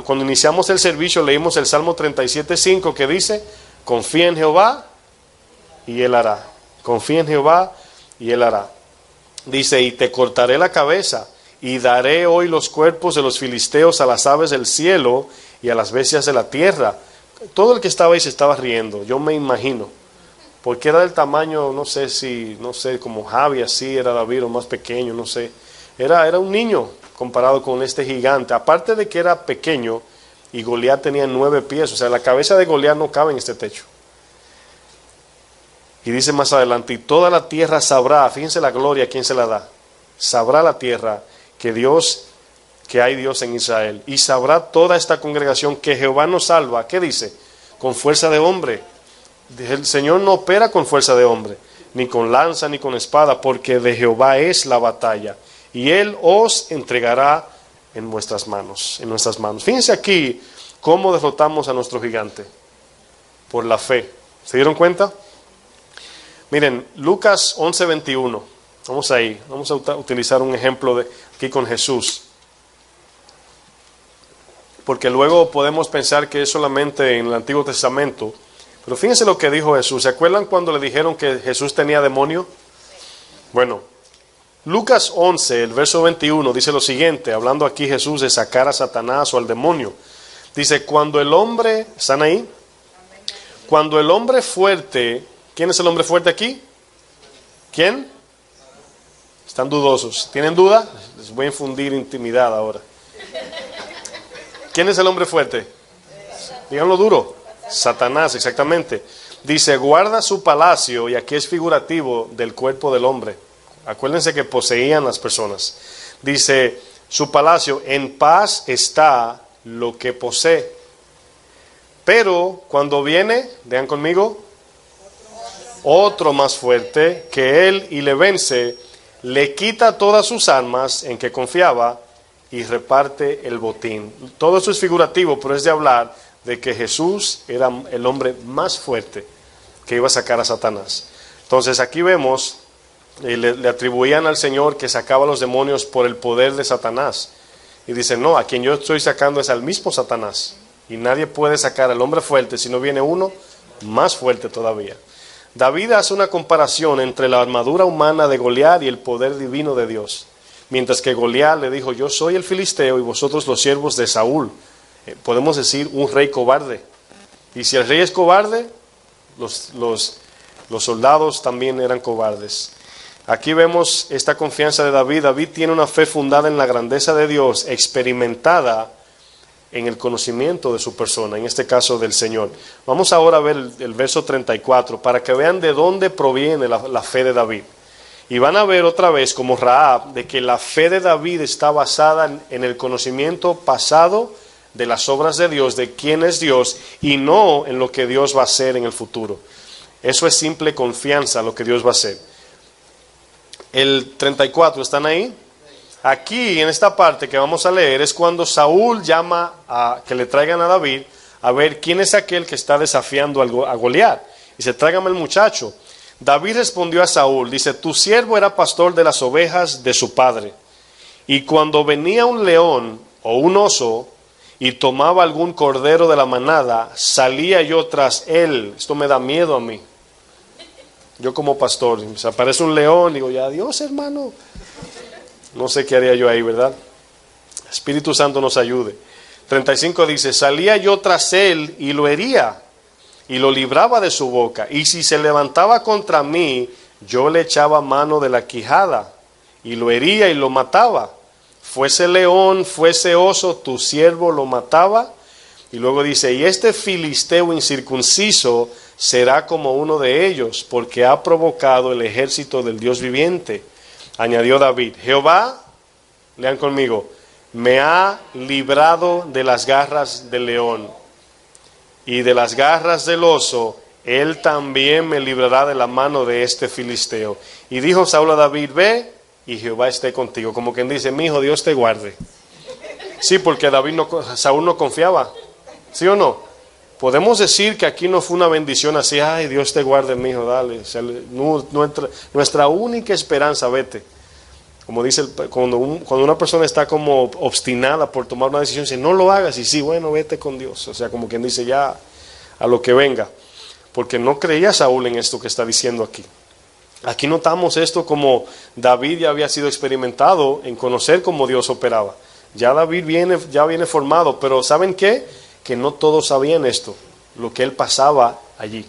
cuando iniciamos el servicio leímos el Salmo 37:5 que dice, confía en Jehová y Él hará. Confía en Jehová y Él hará. Dice, y te cortaré la cabeza. Y daré hoy los cuerpos de los filisteos a las aves del cielo y a las bestias de la tierra. Todo el que estaba ahí se estaba riendo, yo me imagino. Porque era del tamaño, no sé, como Javi, así era David, o más pequeño, no sé. Era un niño comparado con este gigante. Aparte de que era pequeño y Goliat tenía 9 pies, o sea, la cabeza de Goliat no cabe en este techo. Y dice más adelante, y toda la tierra sabrá, fíjense la gloria a quién se la da. Sabrá la tierra que hay Dios en Israel, y sabrá toda esta congregación que Jehová nos salva. ¿Qué dice? Con fuerza de hombre. El Señor no opera con fuerza de hombre, ni con lanza, ni con espada, porque de Jehová es la batalla, y Él os entregará en vuestras manos, en nuestras manos. Fíjense aquí cómo derrotamos a nuestro gigante, por la fe. ¿Se dieron cuenta? Miren, Lucas 11:21. Vamos ahí, vamos a utilizar un ejemplo aquí con Jesús. Porque luego podemos pensar que es solamente en el Antiguo Testamento. Pero fíjense lo que dijo Jesús. ¿Se acuerdan cuando le dijeron que Jesús tenía demonio? Bueno, Lucas 11, el verso 21, dice lo siguiente, hablando aquí Jesús de sacar a Satanás o al demonio. Dice, cuando el hombre, ¿están ahí? Cuando el hombre fuerte, ¿quién es el hombre fuerte aquí? ¿Quién? Están dudosos. ¿Tienen duda? Les voy a infundir intimidad ahora. ¿Quién es el hombre fuerte? Díganlo duro. Satanás, exactamente. Dice, guarda su palacio, y aquí es figurativo del cuerpo del hombre. Acuérdense que poseían las personas. Dice, su palacio, en paz está lo que posee. Pero cuando viene, vean conmigo, otro más fuerte que él y le vence, le quita todas sus armas en que confiaba y reparte el botín. Todo eso es figurativo, pero es de hablar de que Jesús era el hombre más fuerte que iba a sacar a Satanás. Entonces aquí vemos, le atribuían al Señor que sacaba a los demonios por el poder de Satanás. Y dicen, no, a quien yo estoy sacando es al mismo Satanás. Y nadie puede sacar al hombre fuerte si no viene uno más fuerte todavía. David hace una comparación entre la armadura humana de Goliat y el poder divino de Dios. Mientras que Goliat le dijo, yo soy el filisteo y vosotros los siervos de Saúl. Podemos decir un rey cobarde. Y si el rey es cobarde, los soldados también eran cobardes. Aquí vemos esta confianza de David. David tiene una fe fundada en la grandeza de Dios, experimentada en el conocimiento de su persona, en este caso del Señor. Vamos ahora a ver el verso 34 para que vean de dónde proviene la fe de David. Y van a ver otra vez como Rahab de que la fe de David está basada en el conocimiento pasado de las obras de Dios, de quién es Dios y no en lo que Dios va a hacer en el futuro. Eso es simple confianza, lo que Dios va a hacer. El 34, ¿están ahí? Aquí, en esta parte que vamos a leer, es cuando Saúl llama a que le traigan a David a ver quién es aquel que está desafiando a Goliat. Dice, tráigame el muchacho. David respondió a Saúl, dice, tu siervo era pastor de las ovejas de su padre. Y cuando venía un león o un oso y tomaba algún cordero de la manada, salía yo tras él. Esto me da miedo a mí. Yo como pastor, se aparece un león, digo, ya Dios, hermano. No sé qué haría yo ahí, ¿verdad? Espíritu Santo nos ayude. 35 dice, salía yo tras él y lo hería y lo libraba de su boca. Y si se levantaba contra mí, yo le echaba mano de la quijada y lo hería y lo mataba. Fuese león, fuese oso, tu siervo lo mataba. Y luego dice, y este filisteo incircunciso será como uno de ellos, porque ha provocado el ejército del Dios viviente. Añadió David, Jehová, lean conmigo, me ha librado de las garras del león y de las garras del oso, él también me librará de la mano de este filisteo. Y dijo Saúl a David, ve y Jehová esté contigo. Como quien dice, mi hijo, Dios te guarde. Sí, porque Saúl no confiaba. ¿Sí o no? Podemos decir que aquí no fue una bendición así, ay, Dios te guarde, mi hijo, dale. Nuestra única esperanza, vete. Como dice, cuando una persona está como obstinada por tomar una decisión, dice, no lo hagas, y sí, bueno, vete con Dios. O sea, como quien dice, ya, a lo que venga. Porque no creía Saúl en esto que está diciendo aquí. Aquí notamos esto como David ya había sido experimentado en conocer cómo Dios operaba. Ya David viene formado, pero ¿saben qué? Que no todos sabían esto, lo que él pasaba allí.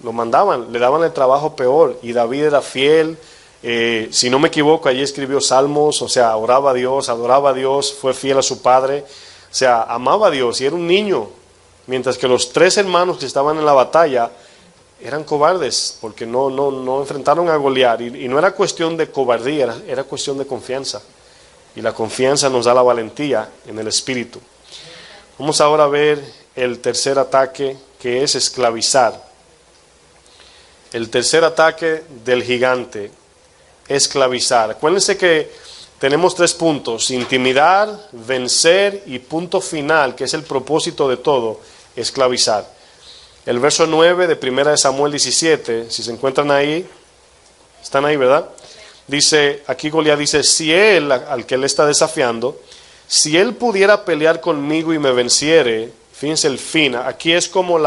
Lo mandaban, le daban el trabajo peor, y David era fiel. Si no me equivoco, allí escribió salmos, o sea, oraba a Dios, adoraba a Dios, fue fiel a su padre, o sea, amaba a Dios y era un niño, mientras que los 3 hermanos que estaban en la batalla eran cobardes, porque no enfrentaron a Goliat, y no era cuestión de cobardía, era cuestión de confianza, y la confianza nos da la valentía en el espíritu. Vamos ahora a ver el tercer ataque, que es esclavizar. El tercer ataque del gigante, esclavizar. Acuérdense que tenemos 3 puntos: intimidar, vencer y punto final, que es el propósito de todo, esclavizar. El verso 9 de 1 Samuel 17, si se encuentran ahí, están ahí, ¿verdad? Dice, aquí Goliat dice, si él, al que él está desafiando, si él pudiera pelear conmigo y me venciere, fíjense el fin, aquí es como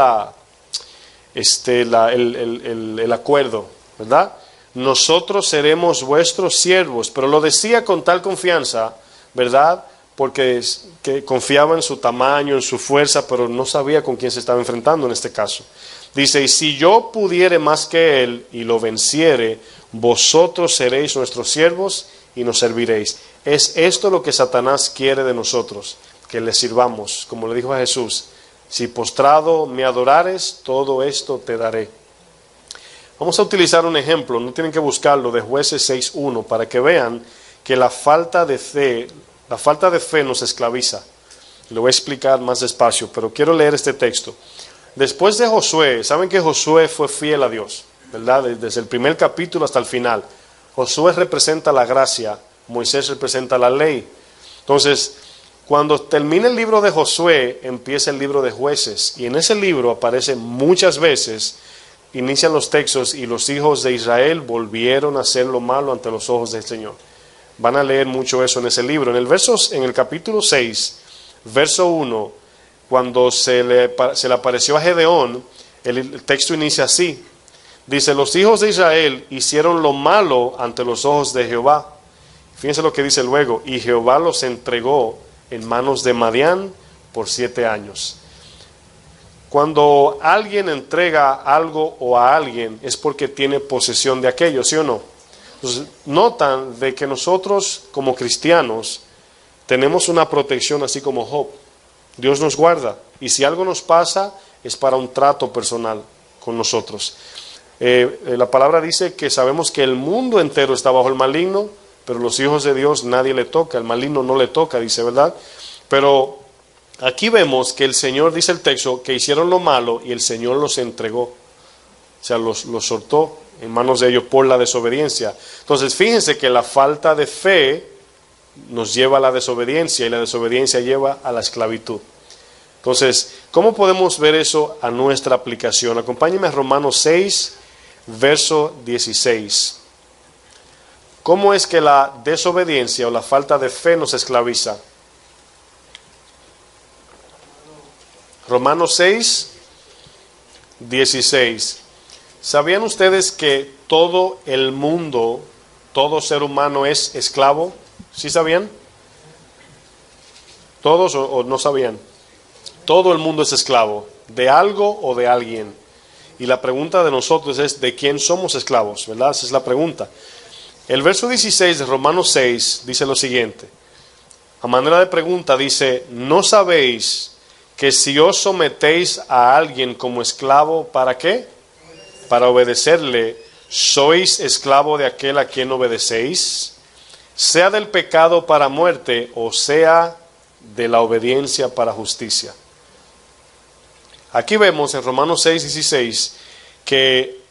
el acuerdo, ¿verdad? Nosotros seremos vuestros siervos, pero lo decía con tal confianza, ¿verdad? Porque que confiaba en su tamaño, en su fuerza, pero no sabía con quién se estaba enfrentando en este caso. Dice, y si yo pudiere más que él y lo venciere, vosotros seréis nuestros siervos y nos serviréis. Es esto lo que Satanás quiere de nosotros, que le sirvamos, como le dijo a Jesús, si postrado me adorares, todo esto te daré. Vamos a utilizar un ejemplo, no tienen que buscarlo, de Jueces 6:1, para que vean que la falta de fe nos esclaviza. Lo voy a explicar más despacio, pero quiero leer este texto. Después de Josué, saben que Josué fue fiel a Dios, ¿verdad? Desde el primer capítulo hasta el final. Josué representa la gracia, Moisés representa la ley. Entonces, cuando termina el libro de Josué, empieza el libro de Jueces, y en ese libro aparece muchas veces, inician los textos, y los hijos de Israel volvieron a hacer lo malo ante los ojos del Señor. Van a leer mucho eso en ese libro. En el capítulo 6, verso 1, cuando se le apareció a Gedeón, el texto inicia así. Dice, los hijos de Israel hicieron lo malo ante los ojos de Jehová. Fíjense lo que dice luego, y Jehová los entregó en manos de Madián por 7 años. Cuando alguien entrega algo o a alguien es porque tiene posesión de aquello, ¿sí o no? Entonces, notan de que nosotros como cristianos tenemos una protección así como Job. Dios nos guarda y si algo nos pasa es para un trato personal con nosotros. La palabra dice que sabemos que el mundo entero está bajo el maligno, pero los hijos de Dios nadie le toca, el maligno no le toca, dice, ¿verdad? Pero aquí vemos que el Señor, dice el texto, que hicieron lo malo y el Señor los entregó, o sea, los soltó en manos de ellos por la desobediencia. Entonces fíjense que la falta de fe nos lleva a la desobediencia y la desobediencia lleva a la esclavitud. Entonces, ¿cómo podemos ver eso a nuestra aplicación? Acompáñenme a Romanos 6, verso 16. ¿Cómo es que la desobediencia o la falta de fe nos esclaviza? Romanos 6, 16. ¿Sabían ustedes que todo el mundo, todo ser humano es esclavo? ¿Sí sabían? ¿Todos o no sabían? Todo el mundo es esclavo, de algo o de alguien. Y la pregunta de nosotros es, ¿de quién somos esclavos? ¿Verdad? Esa es la pregunta. El verso 16 de Romanos 6 dice lo siguiente. A manera de pregunta dice, ¿no sabéis que si os sometéis a alguien como esclavo, ¿para qué? Para obedecerle, sois esclavo de aquel a quien obedecéis, sea del pecado para muerte o sea de la obediencia para justicia. Aquí vemos en Romanos 6, 16 que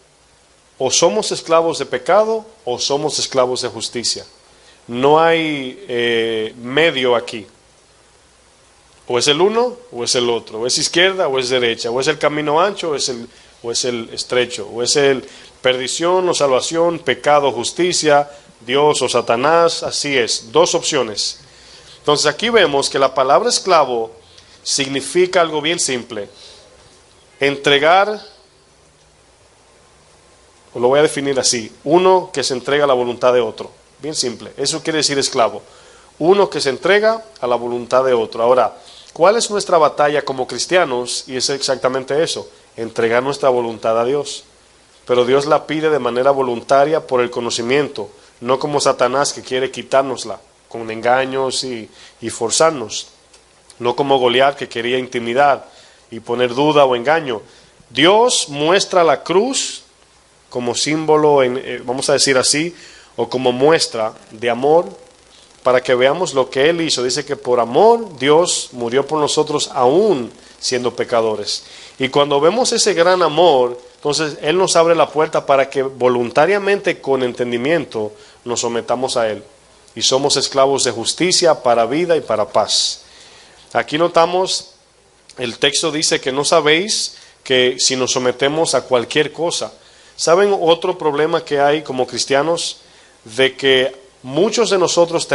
o somos esclavos de pecado o somos esclavos de justicia. No hay medio aquí. O es el uno o es el otro, o es izquierda o es derecha, o es el camino ancho o es el estrecho, o es el perdición o salvación, pecado o justicia, Dios o Satanás, así es, 2 opciones. Entonces aquí vemos que la palabra esclavo significa algo bien simple, entregar, o lo voy a definir así, uno que se entrega a la voluntad de otro, bien simple, eso quiere decir esclavo, uno que se entrega a la voluntad de otro. Ahora, ¿cuál es nuestra batalla como cristianos? Y es exactamente eso, entregar nuestra voluntad a Dios. Pero Dios la pide de manera voluntaria por el conocimiento, no como Satanás que quiere quitárnosla con engaños y forzarnos, no como Goliat que quería intimidar y poner duda o engaño. Dios muestra la cruz como símbolo, vamos a decir así, o como muestra de amor, para que veamos lo que Él hizo. Dice que por amor Dios murió por nosotros aún siendo pecadores. Y cuando vemos ese gran amor, entonces Él nos abre la puerta para que voluntariamente, con entendimiento, nos sometamos a Él. Y somos esclavos de justicia para vida y para paz. Aquí notamos, el texto dice que no sabéis que si nos sometemos a cualquier cosa. ¿Saben otro problema que hay como cristianos? De que muchos de nosotros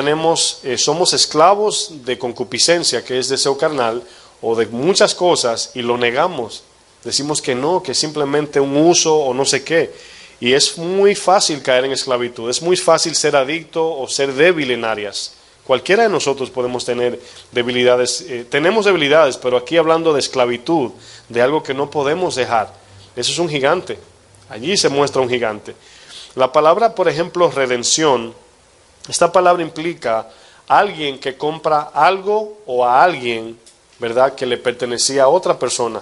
somos esclavos de concupiscencia, que es deseo carnal, o de muchas cosas, y lo negamos. Decimos que no, que es simplemente un uso o no sé qué. Y es muy fácil caer en esclavitud, es muy fácil ser adicto o ser débil en áreas. Cualquiera de nosotros podemos tener debilidades, tenemos debilidades, pero aquí hablando de esclavitud, de algo que no podemos dejar. Eso es un gigante, allí se muestra un gigante. La palabra, por ejemplo, redención, esta palabra implica a alguien que compra algo o a alguien, ¿verdad?, que le pertenecía a otra persona.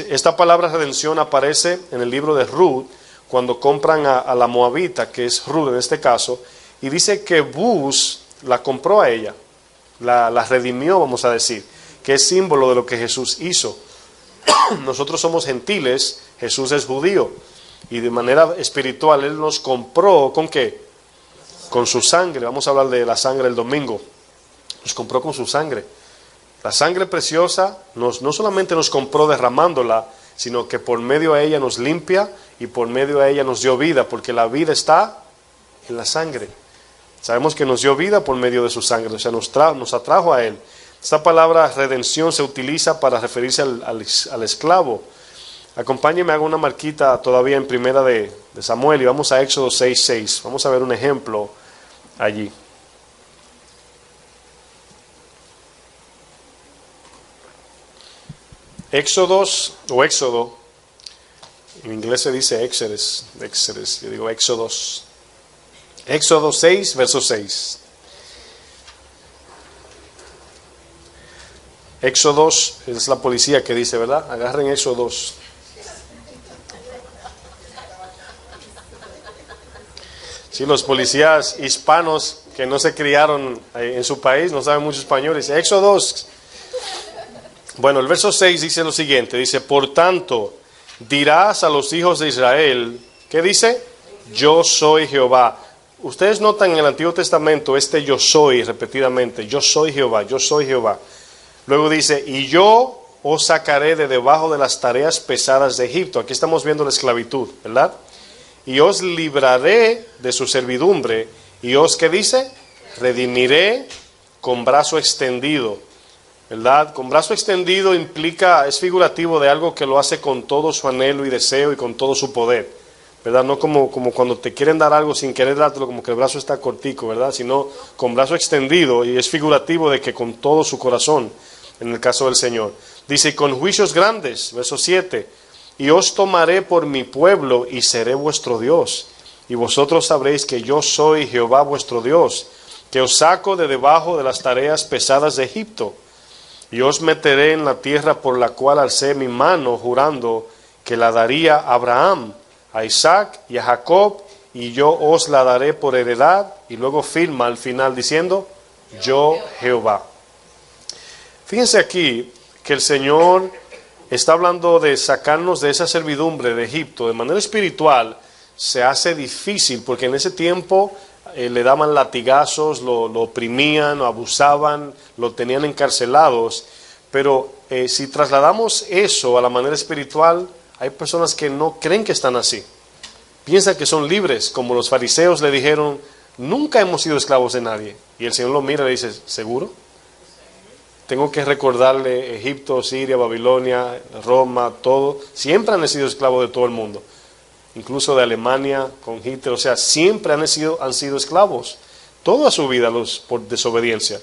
Esta palabra redención aparece en el libro de Ruth, cuando compran a la moabita, que es Ruth en este caso, y dice que Buz la compró a ella, la redimió, vamos a decir, que es símbolo de lo que Jesús hizo. Nosotros somos gentiles, Jesús es judío, y de manera espiritual Él nos compró, ¿con qué? Con su sangre. Vamos a hablar de la sangre el domingo. Nos compró con su sangre. La sangre preciosa no solamente nos compró derramándola, sino que por medio de ella nos limpia y por medio de ella nos dio vida, porque la vida está en la sangre. Sabemos que nos dio vida por medio de su sangre, o sea, nos atrajo a Él. Esta palabra redención se utiliza para referirse al esclavo. Acompáñenme, hago una marquita todavía en primera de Samuel y vamos a Éxodo 6:6. Vamos a ver un ejemplo allí. Éxodo, en inglés se dice Exodus, yo digo Éxodos. Éxodo 6, verso 6. Éxodos, es la policía que dice, ¿verdad? Agarren Éxodos. Sí, los policías hispanos que no se criaron en su país, no saben mucho español, dice Éxodos. Bueno, el verso 6 dice lo siguiente, dice, por tanto, dirás a los hijos de Israel, ¿qué dice? Yo soy Jehová. Ustedes notan en el Antiguo Testamento este yo soy repetidamente, yo soy Jehová, yo soy Jehová. Luego dice, y yo os sacaré de debajo de las tareas pesadas de Egipto. Aquí estamos viendo la esclavitud, ¿verdad? Y os libraré de su servidumbre, y os, ¿qué dice? Redimiré con brazo extendido, ¿verdad? Con brazo extendido implica, es figurativo de algo que lo hace con todo su anhelo y deseo y con todo su poder, ¿verdad? No como cuando te quieren dar algo sin querer dártelo, como que el brazo está cortico, ¿verdad? Sino con brazo extendido, y es figurativo de que con todo su corazón, en el caso del Señor. Dice, con juicios grandes, verso 7, y os tomaré por mi pueblo y seré vuestro Dios, y vosotros sabréis que yo soy Jehová vuestro Dios, que os saco de debajo de las tareas pesadas de Egipto, y os meteré en la tierra por la cual alcé mi mano, jurando que la daría a Abraham, a Isaac y a Jacob, y yo os la daré por heredad. Y luego firma al final diciendo, yo Jehová. Fíjense aquí que el Señor está hablando de sacarnos de esa servidumbre de Egipto. De manera espiritual se hace difícil, porque en ese tiempo le daban latigazos, lo oprimían, lo abusaban, lo tenían encarcelados. Pero si trasladamos eso a la manera espiritual, hay personas que no creen que están así. Piensan que son libres, como los fariseos le dijeron, nunca hemos sido esclavos de nadie. Y el Señor lo mira y le dice, ¿seguro? Tengo que recordarle Egipto, Siria, Babilonia, Roma, todo. Siempre han sido esclavos de todo el mundo. Incluso de Alemania, con Hitler. O sea, siempre han sido esclavos. Toda su vida por desobediencia.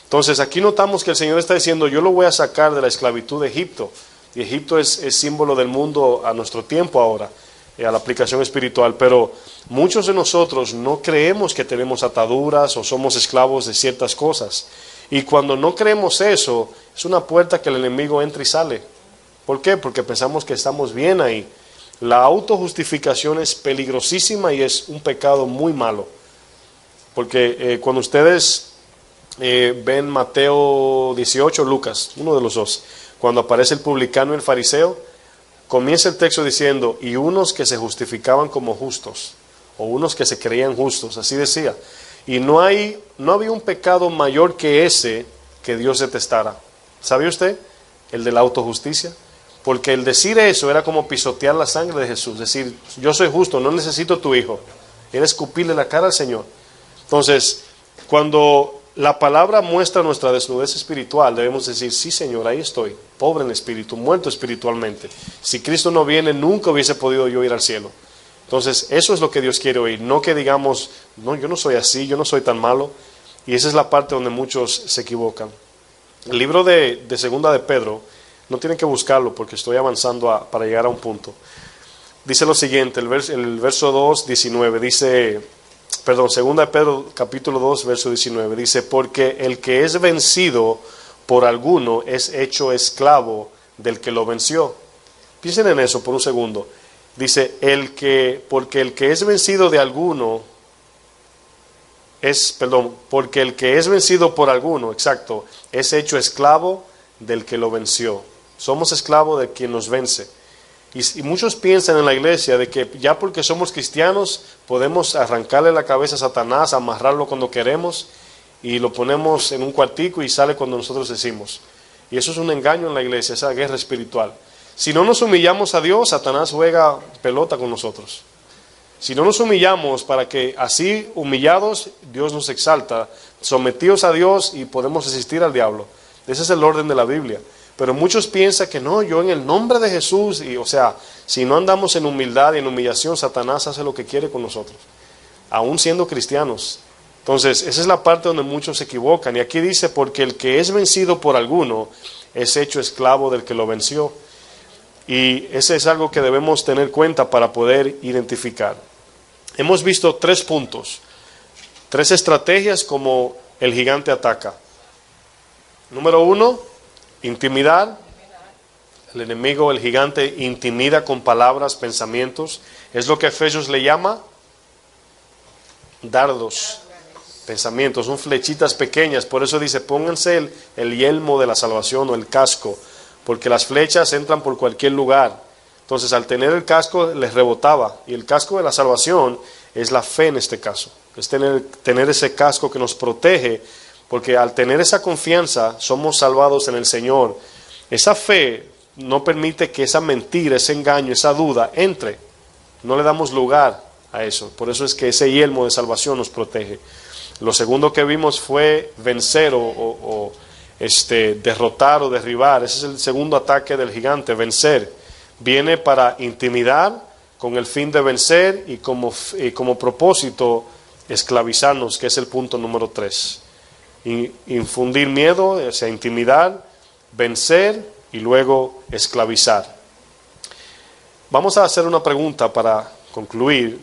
Entonces aquí notamos que el Señor está diciendo, yo lo voy a sacar de la esclavitud de Egipto. Y Egipto es símbolo del mundo a nuestro tiempo ahora, a la aplicación espiritual. Pero muchos de nosotros no creemos que tenemos ataduras o somos esclavos de ciertas cosas. Y cuando no creemos eso, es una puerta que el enemigo entra y sale. ¿Por qué? Porque pensamos que estamos bien ahí. La autojustificación es peligrosísima y es un pecado muy malo. Porque cuando ustedes ven Mateo 18, Lucas, uno de los dos, cuando aparece el publicano y el fariseo, comienza el texto diciendo, y unos que se justificaban como justos, o unos que se creían justos, así decía. Y no había un pecado mayor que ese que Dios detestara. ¿Sabe usted? El de la autojusticia. Porque el decir eso era como pisotear la sangre de Jesús. Decir, yo soy justo, no necesito tu hijo. Era escupirle la cara al Señor. Entonces, cuando la palabra muestra nuestra desnudez espiritual, debemos decir, sí Señor, ahí estoy, pobre en espíritu, muerto espiritualmente. Si Cristo no viene, nunca hubiese podido yo ir al cielo. Entonces, eso es lo que Dios quiere oír, no que digamos, no, yo no soy así, yo no soy tan malo. Y esa es la parte donde muchos se equivocan. El libro de Segunda de Pedro, no tienen que buscarlo porque estoy avanzando para llegar a un punto. Dice lo siguiente, el verso 2, 19, dice, perdón, Segunda de Pedro, capítulo 2, verso 19, dice, porque el que es vencido por alguno es hecho esclavo del que lo venció. Piensen en eso por un segundo. Dice, porque el que es vencido de alguno porque el que es vencido por alguno, exacto, es hecho esclavo del que lo venció. Somos esclavos de quien nos vence. Y muchos piensan en la iglesia de que ya porque somos cristianos podemos arrancarle la cabeza a Satanás, amarrarlo cuando queremos y lo ponemos en un cuartico y sale cuando nosotros decimos. Y eso es un engaño en la iglesia, esa guerra espiritual. Si no nos humillamos a Dios, Satanás juega pelota con nosotros. Si no nos humillamos para que así humillados Dios nos exalta, sometidos a Dios y podemos resistir al diablo. Ese es el orden de la Biblia. Pero muchos piensan que no, yo en el nombre de Jesús, y o sea, si no andamos en humildad y en humillación, Satanás hace lo que quiere con nosotros, aún siendo cristianos. Entonces, esa es la parte donde muchos se equivocan. Y aquí dice, porque el que es vencido por alguno es hecho esclavo del que lo venció. Y ese es algo que debemos tener cuenta para poder identificar. Hemos visto 3 puntos, 3 estrategias como el gigante ataca. Número 1, intimidar. El enemigo, el gigante, intimida con palabras, pensamientos. Es lo que Efesios le llama dardos, pensamientos, son flechitas pequeñas. Por eso dice, pónganse el yelmo de la salvación o el casco, porque las flechas entran por cualquier lugar. Entonces, al tener el casco, les rebotaba. Y el casco de la salvación es la fe en este caso. Es tener ese casco que nos protege, porque al tener esa confianza, somos salvados en el Señor. Esa fe no permite que esa mentira, ese engaño, esa duda entre. No le damos lugar a eso. Por eso es que ese yelmo de salvación nos protege. Lo segundo que vimos fue vencer o derrotar o derribar. Ese es el segundo ataque del gigante, vencer. Viene para intimidar con el fin de vencer y como propósito esclavizarnos, que es el punto número 3. Infundir miedo, o sea, intimidar, vencer y luego esclavizar. Vamos a hacer una pregunta para concluir,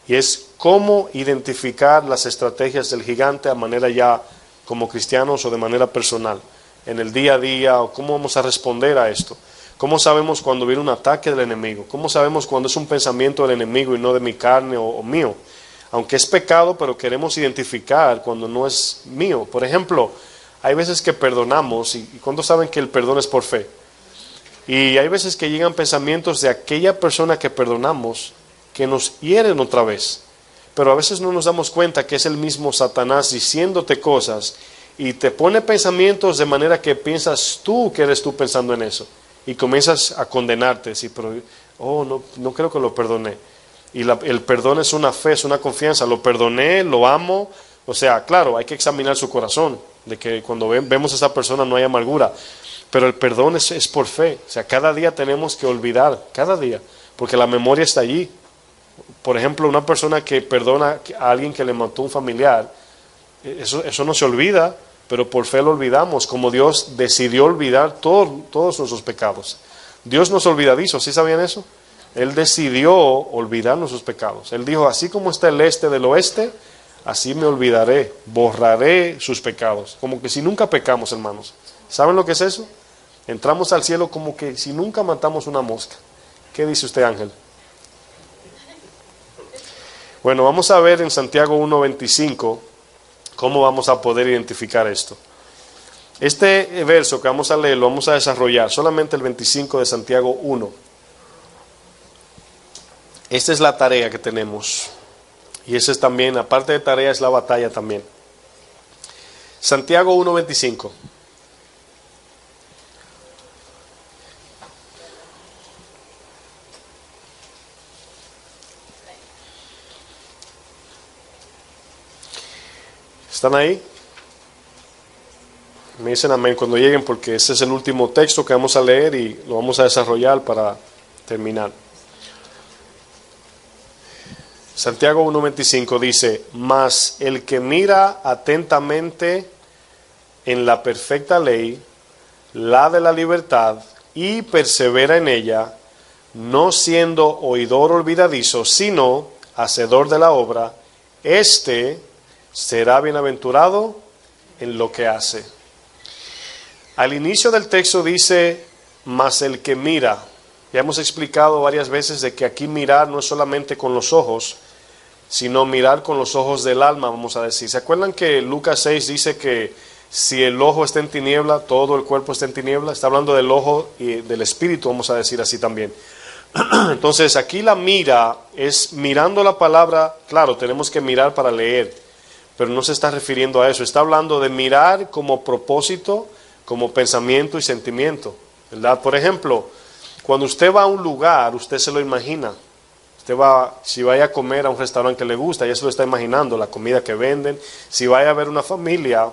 y es cómo identificar las estrategias del gigante a manera ya como cristianos o de manera personal, en el día a día, o cómo vamos a responder a esto. ¿Cómo sabemos cuando viene un ataque del enemigo? ¿Cómo sabemos cuando es un pensamiento del enemigo y no de mi carne o mío? Aunque es pecado, pero queremos identificar cuando no es mío. Por ejemplo, hay veces que perdonamos, y ¿cuántos saben que el perdón es por fe? Y hay veces que llegan pensamientos de aquella persona que perdonamos que nos hieren otra vez. Pero a veces no nos damos cuenta que es el mismo Satanás diciéndote cosas y te pone pensamientos de manera que piensas tú que eres tú pensando en eso. Y comienzas a condenarte, decir, pero, no creo que lo perdoné. Y el perdón es una fe, es una confianza, lo perdoné, lo amo. O sea, claro, hay que examinar su corazón, de que cuando vemos a esa persona no hay amargura. Pero el perdón es por fe. O sea, cada día tenemos que olvidar, cada día, porque la memoria está allí. Por ejemplo, una persona que perdona a alguien que le mató un familiar, eso no se olvida, pero por fe lo olvidamos, como Dios decidió olvidar todos nuestros pecados. Dios no es olvidadizo, ¿sí sabían eso? Él decidió olvidar nuestros pecados. Él dijo, así como está el este del oeste, así me olvidaré, borraré sus pecados. Como que si nunca pecamos, hermanos. ¿Saben lo que es eso? Entramos al cielo como que si nunca matamos una mosca. ¿Qué dice usted, Ángel? Bueno, vamos a ver en Santiago 1:25 cómo vamos a poder identificar esto. Este verso que vamos a leer lo vamos a desarrollar solamente el 25 de Santiago 1. Esta es la tarea que tenemos. Y esa es también, aparte de tarea, es la batalla también. Santiago 1:25. ¿Están ahí? Me dicen amén cuando lleguen, porque ese es el último texto que vamos a leer y lo vamos a desarrollar para terminar. Santiago 1:25 dice: mas el que mira atentamente en la perfecta ley, la de la libertad, y persevera en ella, no siendo oidor olvidadizo, sino hacedor de la obra, éste será bienaventurado en lo que hace. Al inicio del texto dice: mas el que mira. Ya hemos explicado varias veces de que aquí mirar no es solamente con los ojos, sino mirar con los ojos del alma, vamos a decir. ¿Se acuerdan que Lucas 6 dice que si el ojo está en tiniebla, todo el cuerpo está en tiniebla? Está hablando del ojo y del espíritu, vamos a decir así también. Entonces aquí la mira es mirando la palabra. Claro, tenemos que mirar para leer, pero no se está refiriendo a eso. Está hablando de mirar como propósito, como pensamiento y sentimiento, ¿verdad? Por ejemplo, cuando usted va a un lugar, usted se lo imagina. Usted va, si vaya a comer a un restaurante que le gusta, ya se lo está imaginando, la comida que venden. Si vaya a ver una familia,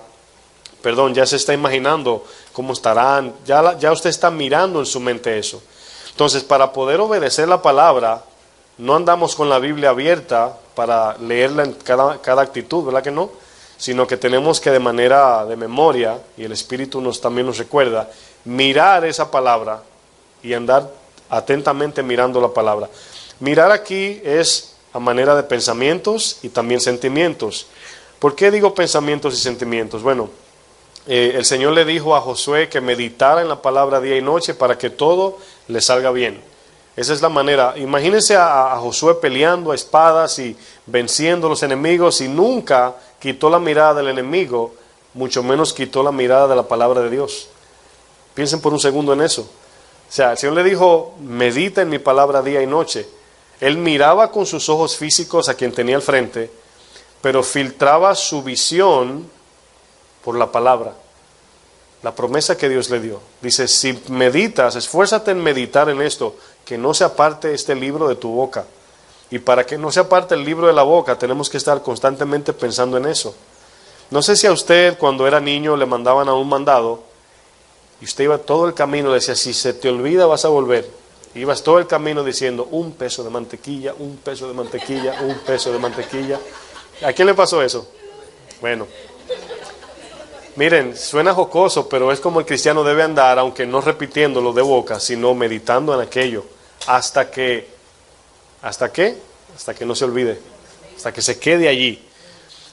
ya se está imaginando cómo estarán. Ya usted está mirando en su mente eso. Entonces, para poder obedecer la palabra, no andamos con la Biblia abierta para leerla en cada actitud, ¿verdad que no? Sino que tenemos que, de manera de memoria, y el Espíritu también nos recuerda, mirar esa palabra y andar atentamente mirando la palabra. Mirar aquí es a manera de pensamientos y también sentimientos. ¿Por qué digo pensamientos y sentimientos? Bueno, el Señor le dijo a Josué que meditara en la palabra día y noche para que todo le salga bien. Esa es la manera. Imagínense a Josué peleando a espadas y venciendo a los enemigos, y nunca quitó la mirada del enemigo, mucho menos quitó la mirada de la palabra de Dios. Piensen por un segundo en eso. O sea, el Señor le dijo: medita en mi palabra día y noche. Él miraba con sus ojos físicos a quien tenía al frente, pero filtraba su visión por la palabra, la promesa que Dios le dio. Dice: si meditas, esfuérzate en meditar en esto, que no se aparte este libro de tu boca. Y para que no se aparte el libro de la boca, tenemos que estar constantemente pensando en eso. No sé si a usted, cuando era niño, le mandaban a un mandado, y usted iba todo el camino, le decía: si se te olvida, vas a volver. Ibas todo el camino diciendo: un peso de mantequilla, un peso de mantequilla, un peso de mantequilla. ¿A quién le pasó eso? Bueno, miren, suena jocoso, pero es como el cristiano debe andar, aunque no repitiéndolo de boca, sino meditando en aquello, hasta que no se olvide, hasta que se quede allí.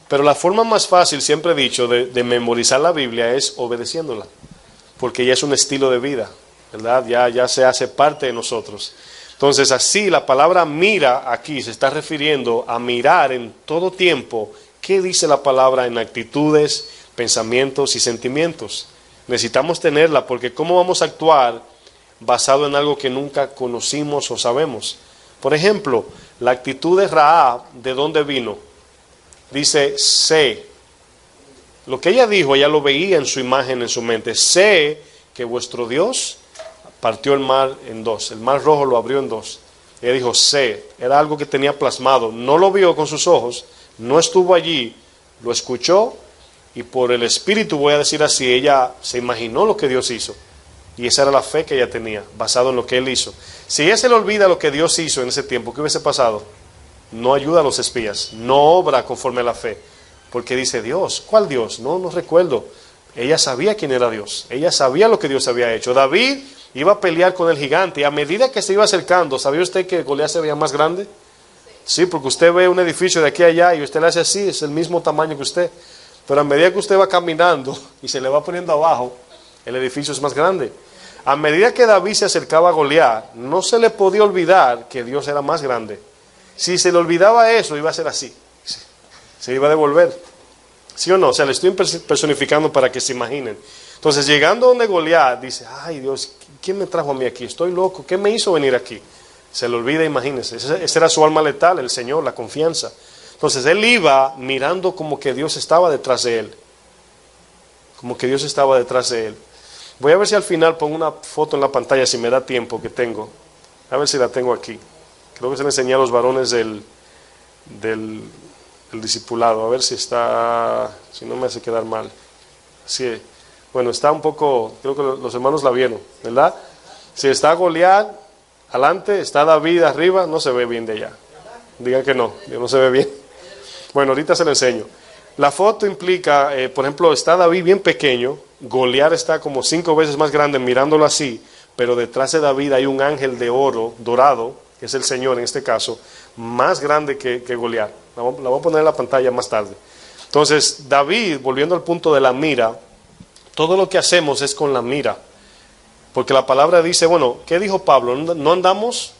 Pero la forma más fácil, siempre he dicho, de memorizar la Biblia es obedeciéndola, porque ya es un estilo de vida, ¿verdad? Ya se hace parte de nosotros. Entonces, así la palabra mira aquí se está refiriendo a mirar en todo tiempo qué dice la palabra en actitudes, pensamientos y sentimientos. Necesitamos tenerla, porque ¿cómo vamos a actuar basado en algo que nunca conocimos o sabemos? Por ejemplo, la actitud de Rahab, ¿de dónde vino? Dice: sé. Lo que ella dijo, ella lo veía en su imagen, en su mente. Sé que vuestro Dios partió el mar en dos, el mar rojo lo abrió en dos. Ella dijo: sé. Era algo que tenía plasmado. No lo vio con sus ojos, no estuvo allí, lo escuchó, y por el Espíritu, voy a decir así, ella se imaginó lo que Dios hizo. Y esa era la fe que ella tenía, basado en lo que Él hizo. Si ella se le olvida lo que Dios hizo en ese tiempo, ¿qué hubiese pasado? No ayuda a los espías, no obra conforme a la fe. Porque dice: Dios, ¿cuál Dios? No recuerdo. Ella sabía quién era Dios, ella sabía lo que Dios había hecho. David iba a pelear con el gigante, y a medida que se iba acercando, ¿sabía usted que Goliat se veía más grande? Sí, porque usted ve un edificio de aquí a allá y usted le hace así, es el mismo tamaño que usted. Pero a medida que usted va caminando y se le va poniendo abajo, el edificio es más grande. A medida que David se acercaba a Goliat, no se le podía olvidar que Dios era más grande. Si se le olvidaba eso, iba a ser así, se iba a devolver. ¿Sí o no? O sea, le estoy personificando para que se imaginen. Entonces, llegando donde Goliat, dice: ay Dios, ¿quién me trajo a mí aquí? Estoy loco, ¿qué me hizo venir aquí? Se le olvida, imagínense. Esa era su alma letal, el Señor, la confianza. Entonces, él iba mirando como que Dios estaba detrás de él. Como que Dios estaba detrás de él. Voy a ver si al final pongo una foto en la pantalla, si me da tiempo, que tengo. A ver si la tengo aquí. Creo que se le enseñé a los varones del discipulado. A ver si está, si no me hace quedar mal. Sí, Bueno, está un poco, creo que los hermanos la vieron, ¿verdad? Si está Goliat adelante, está David arriba, no se ve bien de allá. Digan que no se ve bien. Bueno, ahorita se lo enseño. La foto implica, por ejemplo, está David bien pequeño, Goliat está como 5 veces más grande mirándolo así, pero detrás de David hay un ángel de oro, dorado, que es el Señor en este caso, más grande que Goliat. La voy a poner en la pantalla más tarde. Entonces, David, volviendo al punto de la mira, todo lo que hacemos es con la mira. Porque la palabra dice, bueno, ¿qué dijo Pablo? No andamos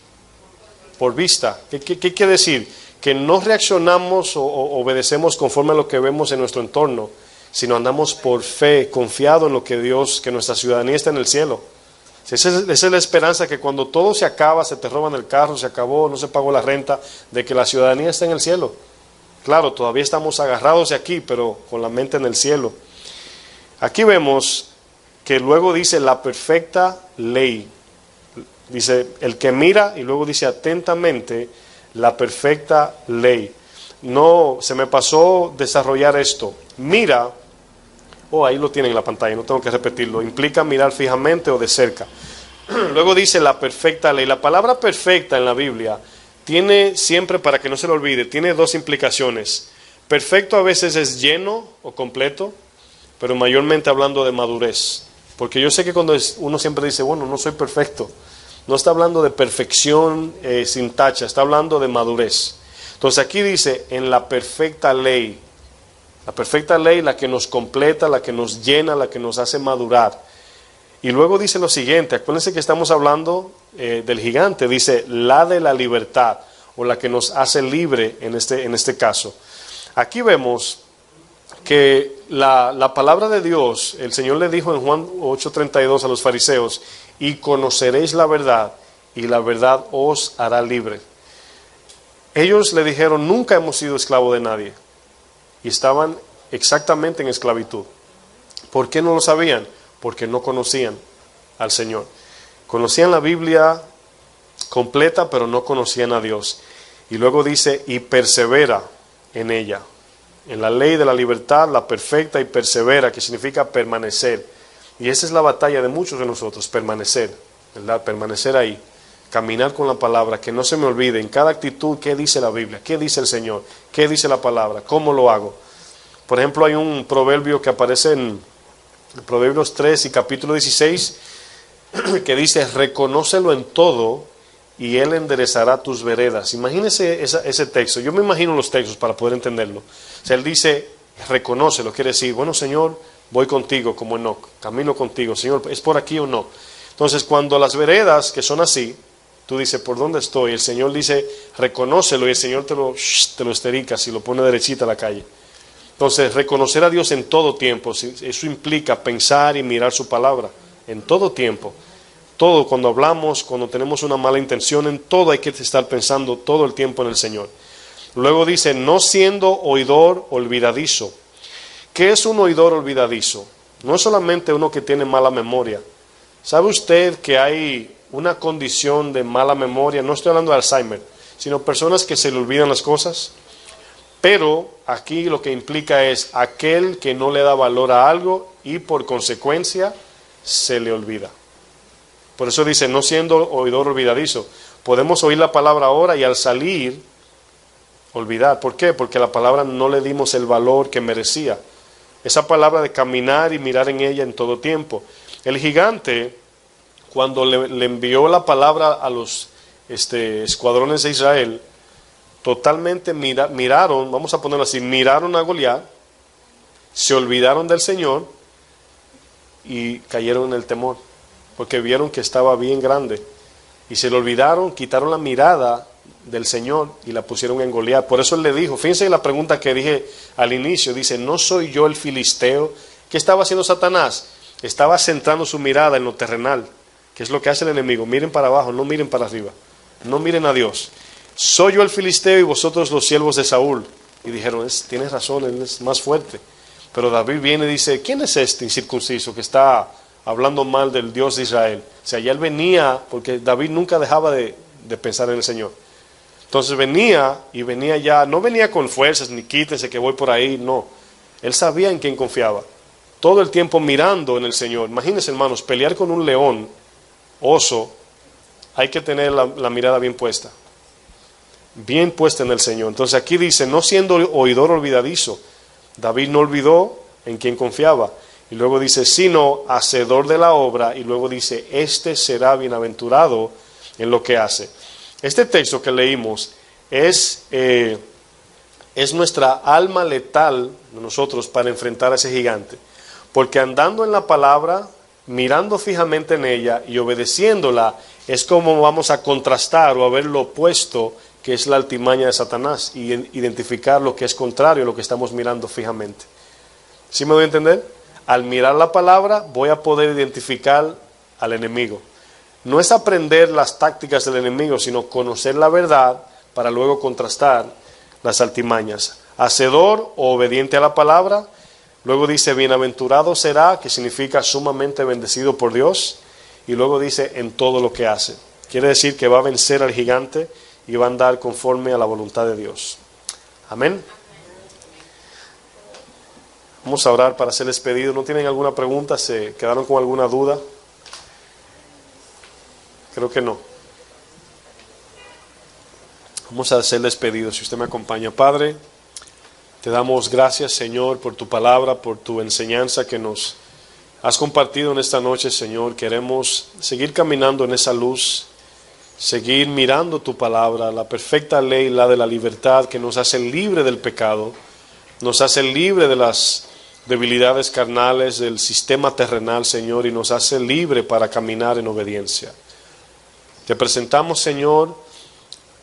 por vista. ¿Qué quiere decir? Que no reaccionamos o obedecemos conforme a lo que vemos en nuestro entorno, sino andamos por fe, confiado en lo que Dios, que nuestra ciudadanía está en el cielo. Esa es la esperanza, que cuando todo se acaba, se te roban el carro, se acabó, no se pagó la renta, de que la ciudadanía está en el cielo. Claro, todavía estamos agarrados de aquí, pero con la mente en el cielo. Aquí vemos que luego dice la perfecta ley. Dice el que mira, y luego dice atentamente la perfecta ley. No, se me pasó desarrollar esto. Mira, ahí lo tienen en la pantalla, no tengo que repetirlo. Implica mirar fijamente o de cerca. Luego dice la perfecta ley. La palabra perfecta en la Biblia tiene siempre, para que no se lo olvide, tiene 2 implicaciones. Perfecto a veces es lleno o completo, pero mayormente hablando de madurez. Porque yo sé que cuando uno siempre dice, bueno, no soy perfecto, no está hablando de perfección sin tacha, está hablando de madurez. Entonces aquí dice, en la perfecta ley, la que nos completa, la que nos llena, la que nos hace madurar. Y luego dice lo siguiente, acuérdense que estamos hablando del gigante, dice la de la libertad, o la que nos hace libre en este caso. Aquí vemos que la palabra de Dios, el Señor le dijo en Juan 8:32 a los fariseos, y conoceréis la verdad, y la verdad os hará libre. Ellos le dijeron, nunca hemos sido esclavos de nadie, y estaban exactamente en esclavitud. ¿Por qué no lo sabían? Porque no conocían al Señor. Conocían la Biblia completa, pero no conocían a Dios. Y luego dice, y persevera en ella. En la ley de la libertad, la perfecta, y persevera, que significa permanecer. Y esa es la batalla de muchos de nosotros, permanecer, ¿verdad? Permanecer ahí, caminar con la palabra, que no se me olvide en cada actitud qué dice la Biblia, qué dice el Señor, qué dice la palabra, cómo lo hago. Por ejemplo, hay un proverbio que aparece en Proverbios 3 y capítulo 16, que dice, reconócelo en todo y Él enderezará tus veredas. Imagínese ese texto. Yo me imagino los textos para poder entenderlo. O sea, Él dice, reconócelo, quiere decir, bueno, Señor, voy contigo como Enoc, camino contigo, Señor, ¿es por aquí o no? Entonces, cuando las veredas que son así, tú dices, ¿por dónde estoy? El Señor dice, reconócelo, y el Señor te lo esterica y lo pone derechita a la calle. Entonces, reconocer a Dios en todo tiempo, eso implica pensar y mirar su palabra, en todo tiempo. Todo, cuando hablamos, cuando tenemos una mala intención, en todo hay que estar pensando todo el tiempo en el Señor. Luego dice, no siendo oidor olvidadizo. ¿Qué es un oidor olvidadizo? No es solamente uno que tiene mala memoria. ¿Sabe usted que hay una condición de mala memoria? No estoy hablando de Alzheimer, sino personas que se le olvidan las cosas. Pero aquí lo que implica es aquel que no le da valor a algo y por consecuencia se le olvida. Por eso dice, no siendo oidor olvidadizo. Podemos oír la palabra ahora y al salir olvidar. ¿Por qué? Porque a la palabra no le dimos el valor que merecía. Esa palabra de caminar y mirar en ella en todo tiempo. El gigante, cuando le envió la palabra a los escuadrones de Israel, totalmente miraron, vamos a ponerlo así, miraron a Goliat, se olvidaron del Señor y cayeron en el temor, porque vieron que estaba bien grande. Y se le olvidaron, quitaron la mirada del Señor y la pusieron en Goliat. Por eso él le dijo, fíjense la pregunta que dije al inicio, dice, ¿no soy yo el filisteo? ¿Qué estaba haciendo Satanás? Estaba centrando su mirada en lo terrenal, que es lo que hace el enemigo. Miren para abajo, no miren para arriba, no miren a Dios. Soy yo el filisteo y vosotros los siervos de Saúl. Y dijeron, tienes razón, él es más fuerte. Pero David viene y dice, ¿quién es este incircunciso que está hablando mal del Dios de Israel? O sea, ya él venía, porque David nunca dejaba de pensar en el Señor. Entonces venía ya, no venía con fuerzas, ni quítense que voy por ahí, no. Él sabía en quién confiaba. todo el tiempo mirando en el Señor. Imagínense, hermanos, pelear con un león, oso, hay que tener la mirada bien puesta en el Señor. Entonces aquí dice, no siendo oidor olvidadizo, David no olvidó en quien confiaba. Y luego dice, sino hacedor de la obra, y luego dice, este será bienaventurado en lo que hace. Este texto que leímos es nuestra alma letal de nosotros para enfrentar a ese gigante. Porque andando en la palabra, mirando fijamente en ella y obedeciéndola, es como vamos a contrastar o a ver lo opuesto que es la altimaña de Satanás y identificar lo que es contrario a lo que estamos mirando fijamente. ¿Sí me doy a entender? Al mirar la palabra voy a poder identificar al enemigo. No es aprender las tácticas del enemigo, sino conocer la verdad para luego contrastar las altimañas. Hacedor o obediente a la palabra. Luego dice, bienaventurado será, que significa sumamente bendecido por Dios. Y luego dice, en todo lo que hace. Quiere decir que va a vencer al gigante y va a andar conforme a la voluntad de Dios. Amén. Vamos a orar para ser despedidos. ¿No tienen alguna pregunta? ¿Se quedaron con alguna duda? Creo que no. Vamos a ser despedidos. Si usted me acompaña, Padre, te damos gracias, Señor, por tu palabra, por tu enseñanza que nos has compartido en esta noche, Señor. Queremos seguir caminando en esa luz, seguir mirando tu palabra, la perfecta ley, la de la libertad, que nos hace libre del pecado, nos hace libre de las debilidades carnales del sistema terrenal, Señor, y nos hace libre para caminar en obediencia. Te presentamos, Señor,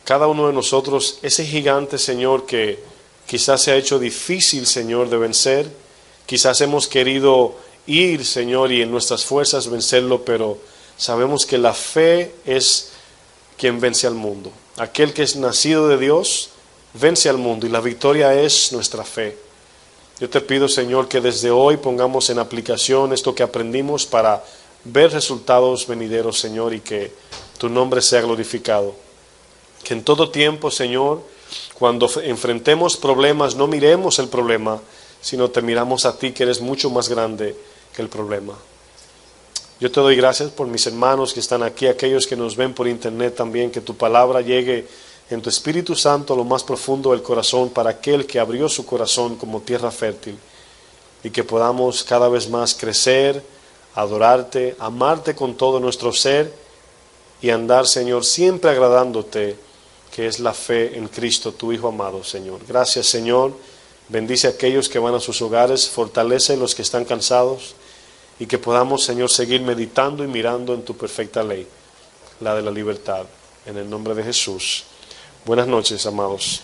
cada uno de nosotros, ese gigante, Señor, que quizás se ha hecho difícil, Señor, de vencer. Quizás hemos querido ir, Señor, y en nuestras fuerzas vencerlo, pero sabemos que la fe es quien vence al mundo. Aquel que es nacido de Dios vence al mundo y la victoria es nuestra fe. Yo te pido, Señor, que desde hoy pongamos en aplicación esto que aprendimos para ver resultados venideros, Señor, y que tu nombre sea glorificado. Que en todo tiempo, Señor, cuando enfrentemos problemas, no miremos el problema, sino te miramos a ti, que eres mucho más grande que el problema. Yo te doy gracias por mis hermanos que están aquí, aquellos que nos ven por internet también, que tu palabra llegue en tu Espíritu Santo a lo más profundo del corazón para aquel que abrió su corazón como tierra fértil, y que podamos cada vez más crecer, adorarte, amarte con todo nuestro ser y andar, Señor, siempre agradándote, que es la fe en Cristo, tu Hijo amado, Señor. Gracias, Señor. Bendice a aquellos que van a sus hogares, fortalece a los que están cansados, y que podamos, Señor, seguir meditando y mirando en tu perfecta ley, la de la libertad. En el nombre de Jesús. Buenas noches, amados.